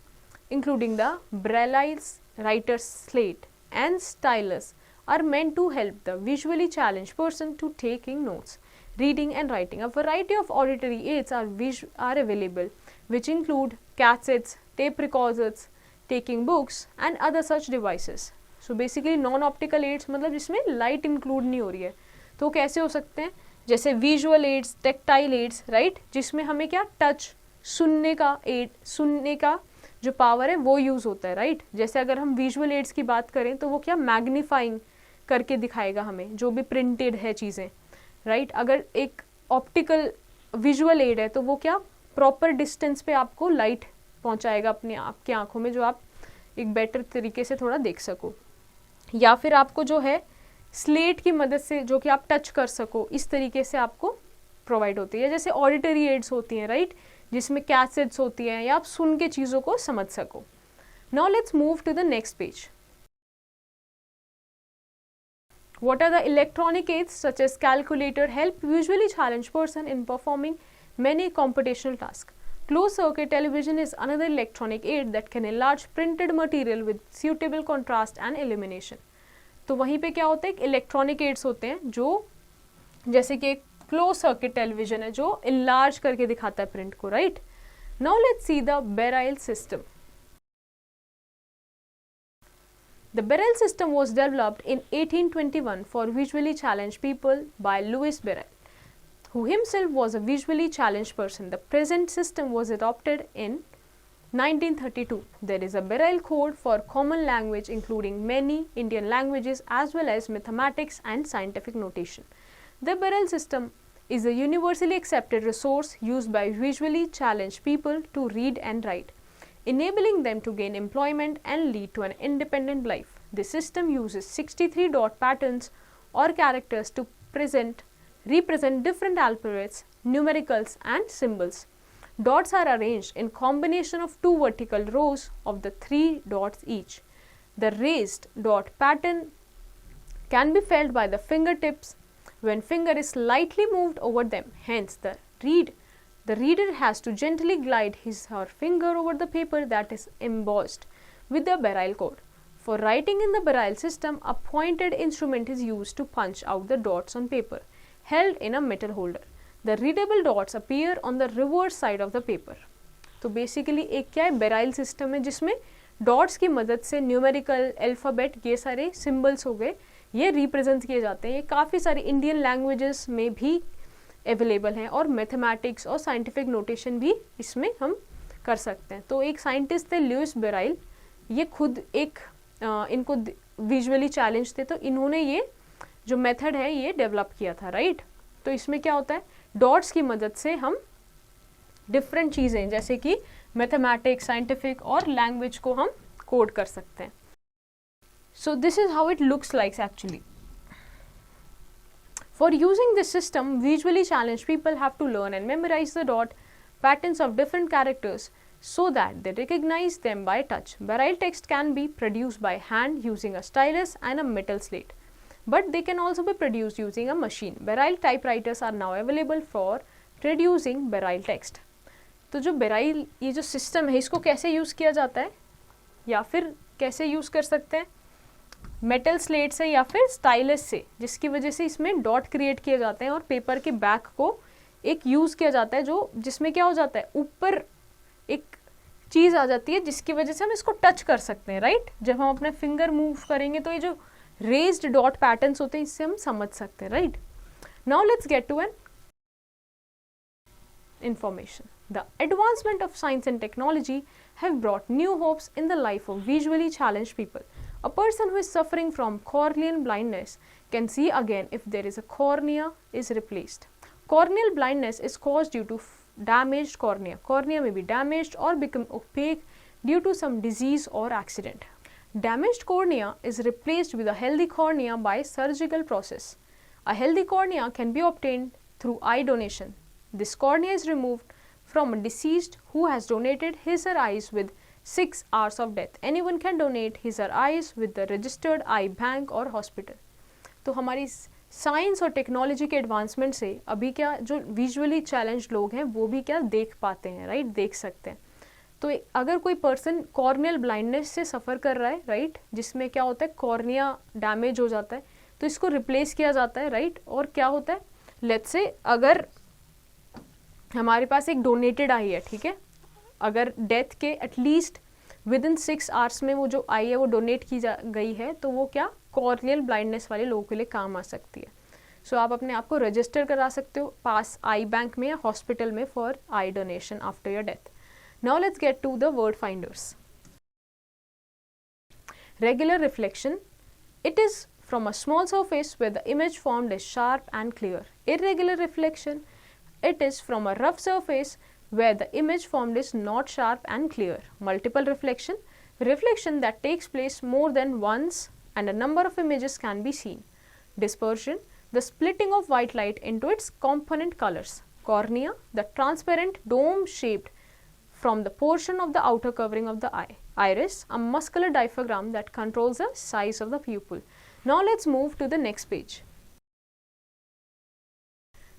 including the braille, writer's slate, and stylus, are meant to help the visually challenged person to taking notes, reading and writing. A variety of auditory aids are available, which include cassettes, tape recorders, taking books and other such devices. So basically non-optical aids मतलब जिसमें light include नहीं हो रही है, तो कैसे हो सकते हैं, जैसे visual aids, tactile aids, right, जिसमें हमें क्या टच, सुनने का जो पावर है वो यूज़ होता है, राइट. जैसे अगर हम विजुअल एड्स की बात करें तो वो क्या मैग्नीफाइंग करके दिखाएगा हमें जो भी प्रिंटेड है चीज़ें, राइट. अगर एक ऑप्टिकल विजुअल एड है तो वो क्या प्रॉपर डिस्टेंस पे आपको लाइट पहुंचाएगा अपने आपकी आंखों में, जो आप एक बेटर तरीके से थोड़ा देख सको, या फिर आपको जो है स्लेट की मदद से जो कि आप टच कर सको, इस तरीके से आपको प्रोवाइड होती है. जैसे ऑडिटरी एड्स होती हैं, राइट, जिसमें कैसेट्स होती हैं या आप सुन के चीज़ों को समझ सको. Now let's move to the next page. What are the electronic aids such as calculator help visually challenged person in performing many computational tasks. Closed circuit television is another electronic aid that can enlarge printed material with suitable contrast and illumination. तो वहीं पे क्या होता है, electronic ads होते हैं जो जैसे कि क्लोज सर्किट टेलीविजन है जो इनलार्ज करके दिखाता है प्रिंट को, right. Now let's see the Braille system. The Beryl system was developed in 1821 for visually challenged people by Louis Beryl, who himself was a visually challenged person. The present system was adopted in 1932. There is a Beryl code for common language including many Indian languages as well as mathematics and scientific notation. The Beryl system is a universally accepted resource used by visually challenged people to read and write, enabling them to gain employment and lead to an independent life. This system uses 63 dot patterns or characters to represent different alphabets, numericals and symbols. Dots are arranged in combination of two vertical rows of the 3 dots each. The raised dot pattern can be felt by the fingertips when finger is slightly moved over them. Hence, the reader has to gently glide his or her finger over the paper that is embossed with the Beryl code. For writing in the Beryl system, a pointed instrument is used to punch out the dots on paper, held in a metal holder. The readable dots appear on the reverse side of the paper. तो basically एक क्या है, बेराइल system है जिसमें dots की मदद से numerical, alphabet, ये सारे सिम्बल्स हो गए, ये रिप्रेजेंट किए जाते हैं. ये काफ़ी सारी इंडियन लैंग्वेजेस में भी अवेलेबल हैं और मैथमेटिक्स और साइंटिफिक नोटेशन भी इसमें हम कर सकते हैं. तो एक साइंटिस्ट थे लुइस बेराइल, ये खुद एक इनको विजुअली चैलेंज थे, तो इन्होंने ये जो मेथड है ये डेवलप किया था, राइट। तो इसमें क्या होता है, डॉट्स की मदद से हम डिफरेंट चीज़ें जैसे कि मैथमेटिक्स, साइंटिफिक और लैंग्वेज को हम कोड कर सकते हैं. So this is how it looks like actually. For using this system, visually challenged people have to learn and memorize the dot patterns of different characters so that they recognize them by touch. Braille text can be produced by hand using a stylus and a metal slate, but they can also be produced using a machine. Braille typewriters are now available for producing Braille text. तो जो Braille ये जो system है इसको कैसे use किया जाता है या फिर कैसे यूज़ कर सकते हैं, मेटल स्लेट से या फिर स्टाइलस से, जिसकी वजह से इसमें डॉट क्रिएट किए जाते हैं और पेपर के बैक को एक यूज़ किया जाता है जो जिसमें क्या हो जाता है, ऊपर एक चीज़ आ जाती है जिसकी वजह से हम इसको टच कर सकते हैं, राइट। जब हम अपने फिंगर मूव करेंगे तो ये जो रेज्ड डॉट पैटर्न्स होते हैं इससे हम समझ सकते हैं, right. Now let's get to an information. The advancement of science and technology have brought new hopes in the life of visually challenged people. A person who is suffering from corneal blindness can see again if there is a cornea is replaced. Corneal blindness is caused due to damaged cornea. Cornea may be damaged or become opaque due to some disease or accident. Damaged cornea is replaced with a healthy cornea by surgical process. A healthy cornea can be obtained through eye donation. This cornea is removed from a deceased who has donated his or eyes with 6 hours of death. Anyone can donate his or eyes with the registered eye bank or hospital. तो हमारी science और technology के advancement से अभी क्या जो visually challenge लोग हैं वो भी क्या देख पाते हैं, राइट, देख सकते हैं। तो अगर कोई पर्सन कॉर्नियल ब्लाइंडनेस से सफ़र कर रहा है, राइट, जिसमें क्या होता है कॉर्निया डैमेज हो जाता है, तो इसको रिप्लेस किया जाता है, राइट। और क्या होता है, लेट्स से अगर हमारे पास एक डोनेटेड आई है, ठीक है, अगर डेथ के एटलीस्ट विद इन 6 आवर्स में वो जो आई है वो डोनेट की जा गई है, तो वो क्या कॉर्नियल ब्लाइंडनेस वाले लोगों के लिए काम आ सकती है। सो आप अपने आप को रजिस्टर करा सकते हो पास आई बैंक में या हॉस्पिटल में for eye donation after your death. Now let's get to the word finders. Regular reflection. It is from a small surface where the image formed is sharp and clear. Irregular reflection. It is from a rough surface where the image formed is not sharp and clear. Multiple reflection. Reflection that takes place more than once and a number of images can be seen. Dispersion. The splitting of white light into its component colors. Cornea. The transparent dome shaped from the portion of the outer covering of the eye. Iris, a muscular diaphragm that controls the size of the pupil. Now let's move to the next page.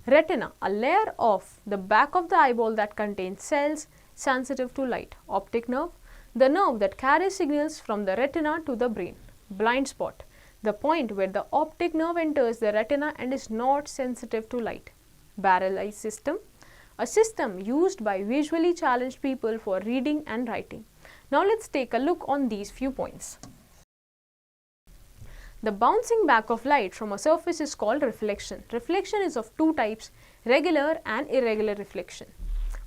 Retina, a layer of the back of the eyeball that contains cells sensitive to light. Optic nerve, the nerve that carries signals from the retina to the brain. Blind spot, the point where the optic nerve enters the retina and is not sensitive to light. Barrel eye system, a system used by visually challenged people for reading and writing. Now let's take a look on these few points. The bouncing back of light from a surface is called reflection. Reflection is of two types, regular and irregular reflection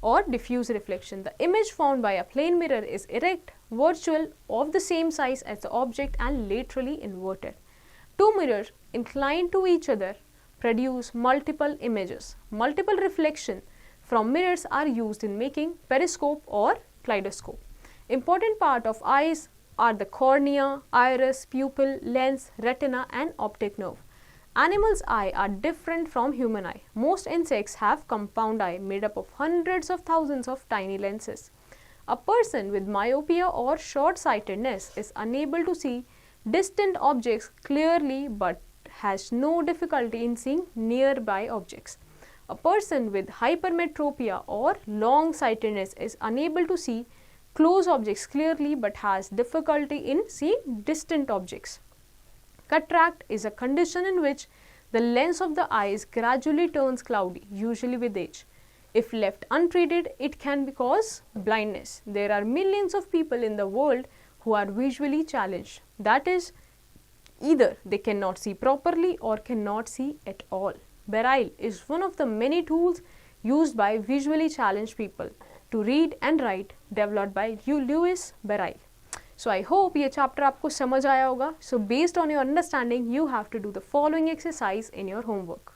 or diffuse reflection. The image formed by a plane mirror is erect, virtual, of the same size as the object and laterally inverted. Two mirrors inclined to each other produce multiple images. Multiple reflection from mirrors are used in making periscope or kaleidoscope. Important part of eyes are the cornea, iris, pupil, lens, retina and optic nerve. Animals' eye are different from human eye. Most insects have compound eye made up of hundreds of thousands of tiny lenses. A person with myopia or short-sightedness is unable to see distant objects clearly but has no difficulty in seeing nearby objects. A person with hypermetropia or long-sightedness is unable to see close objects clearly but has difficulty in seeing distant objects. Cataract is a condition in which the lens of the eyes gradually turns cloudy, usually with age. If left untreated, it can cause blindness. There are millions of people in the world who are visually challenged. That is, either they cannot see properly or cannot see at all. Braille is one of the many tools used by visually challenged people to read and write, developed by Louis Braille. So I hope ये chapter आपको समझ आया होगा. So based on your understanding you have to do the following exercise in your homework.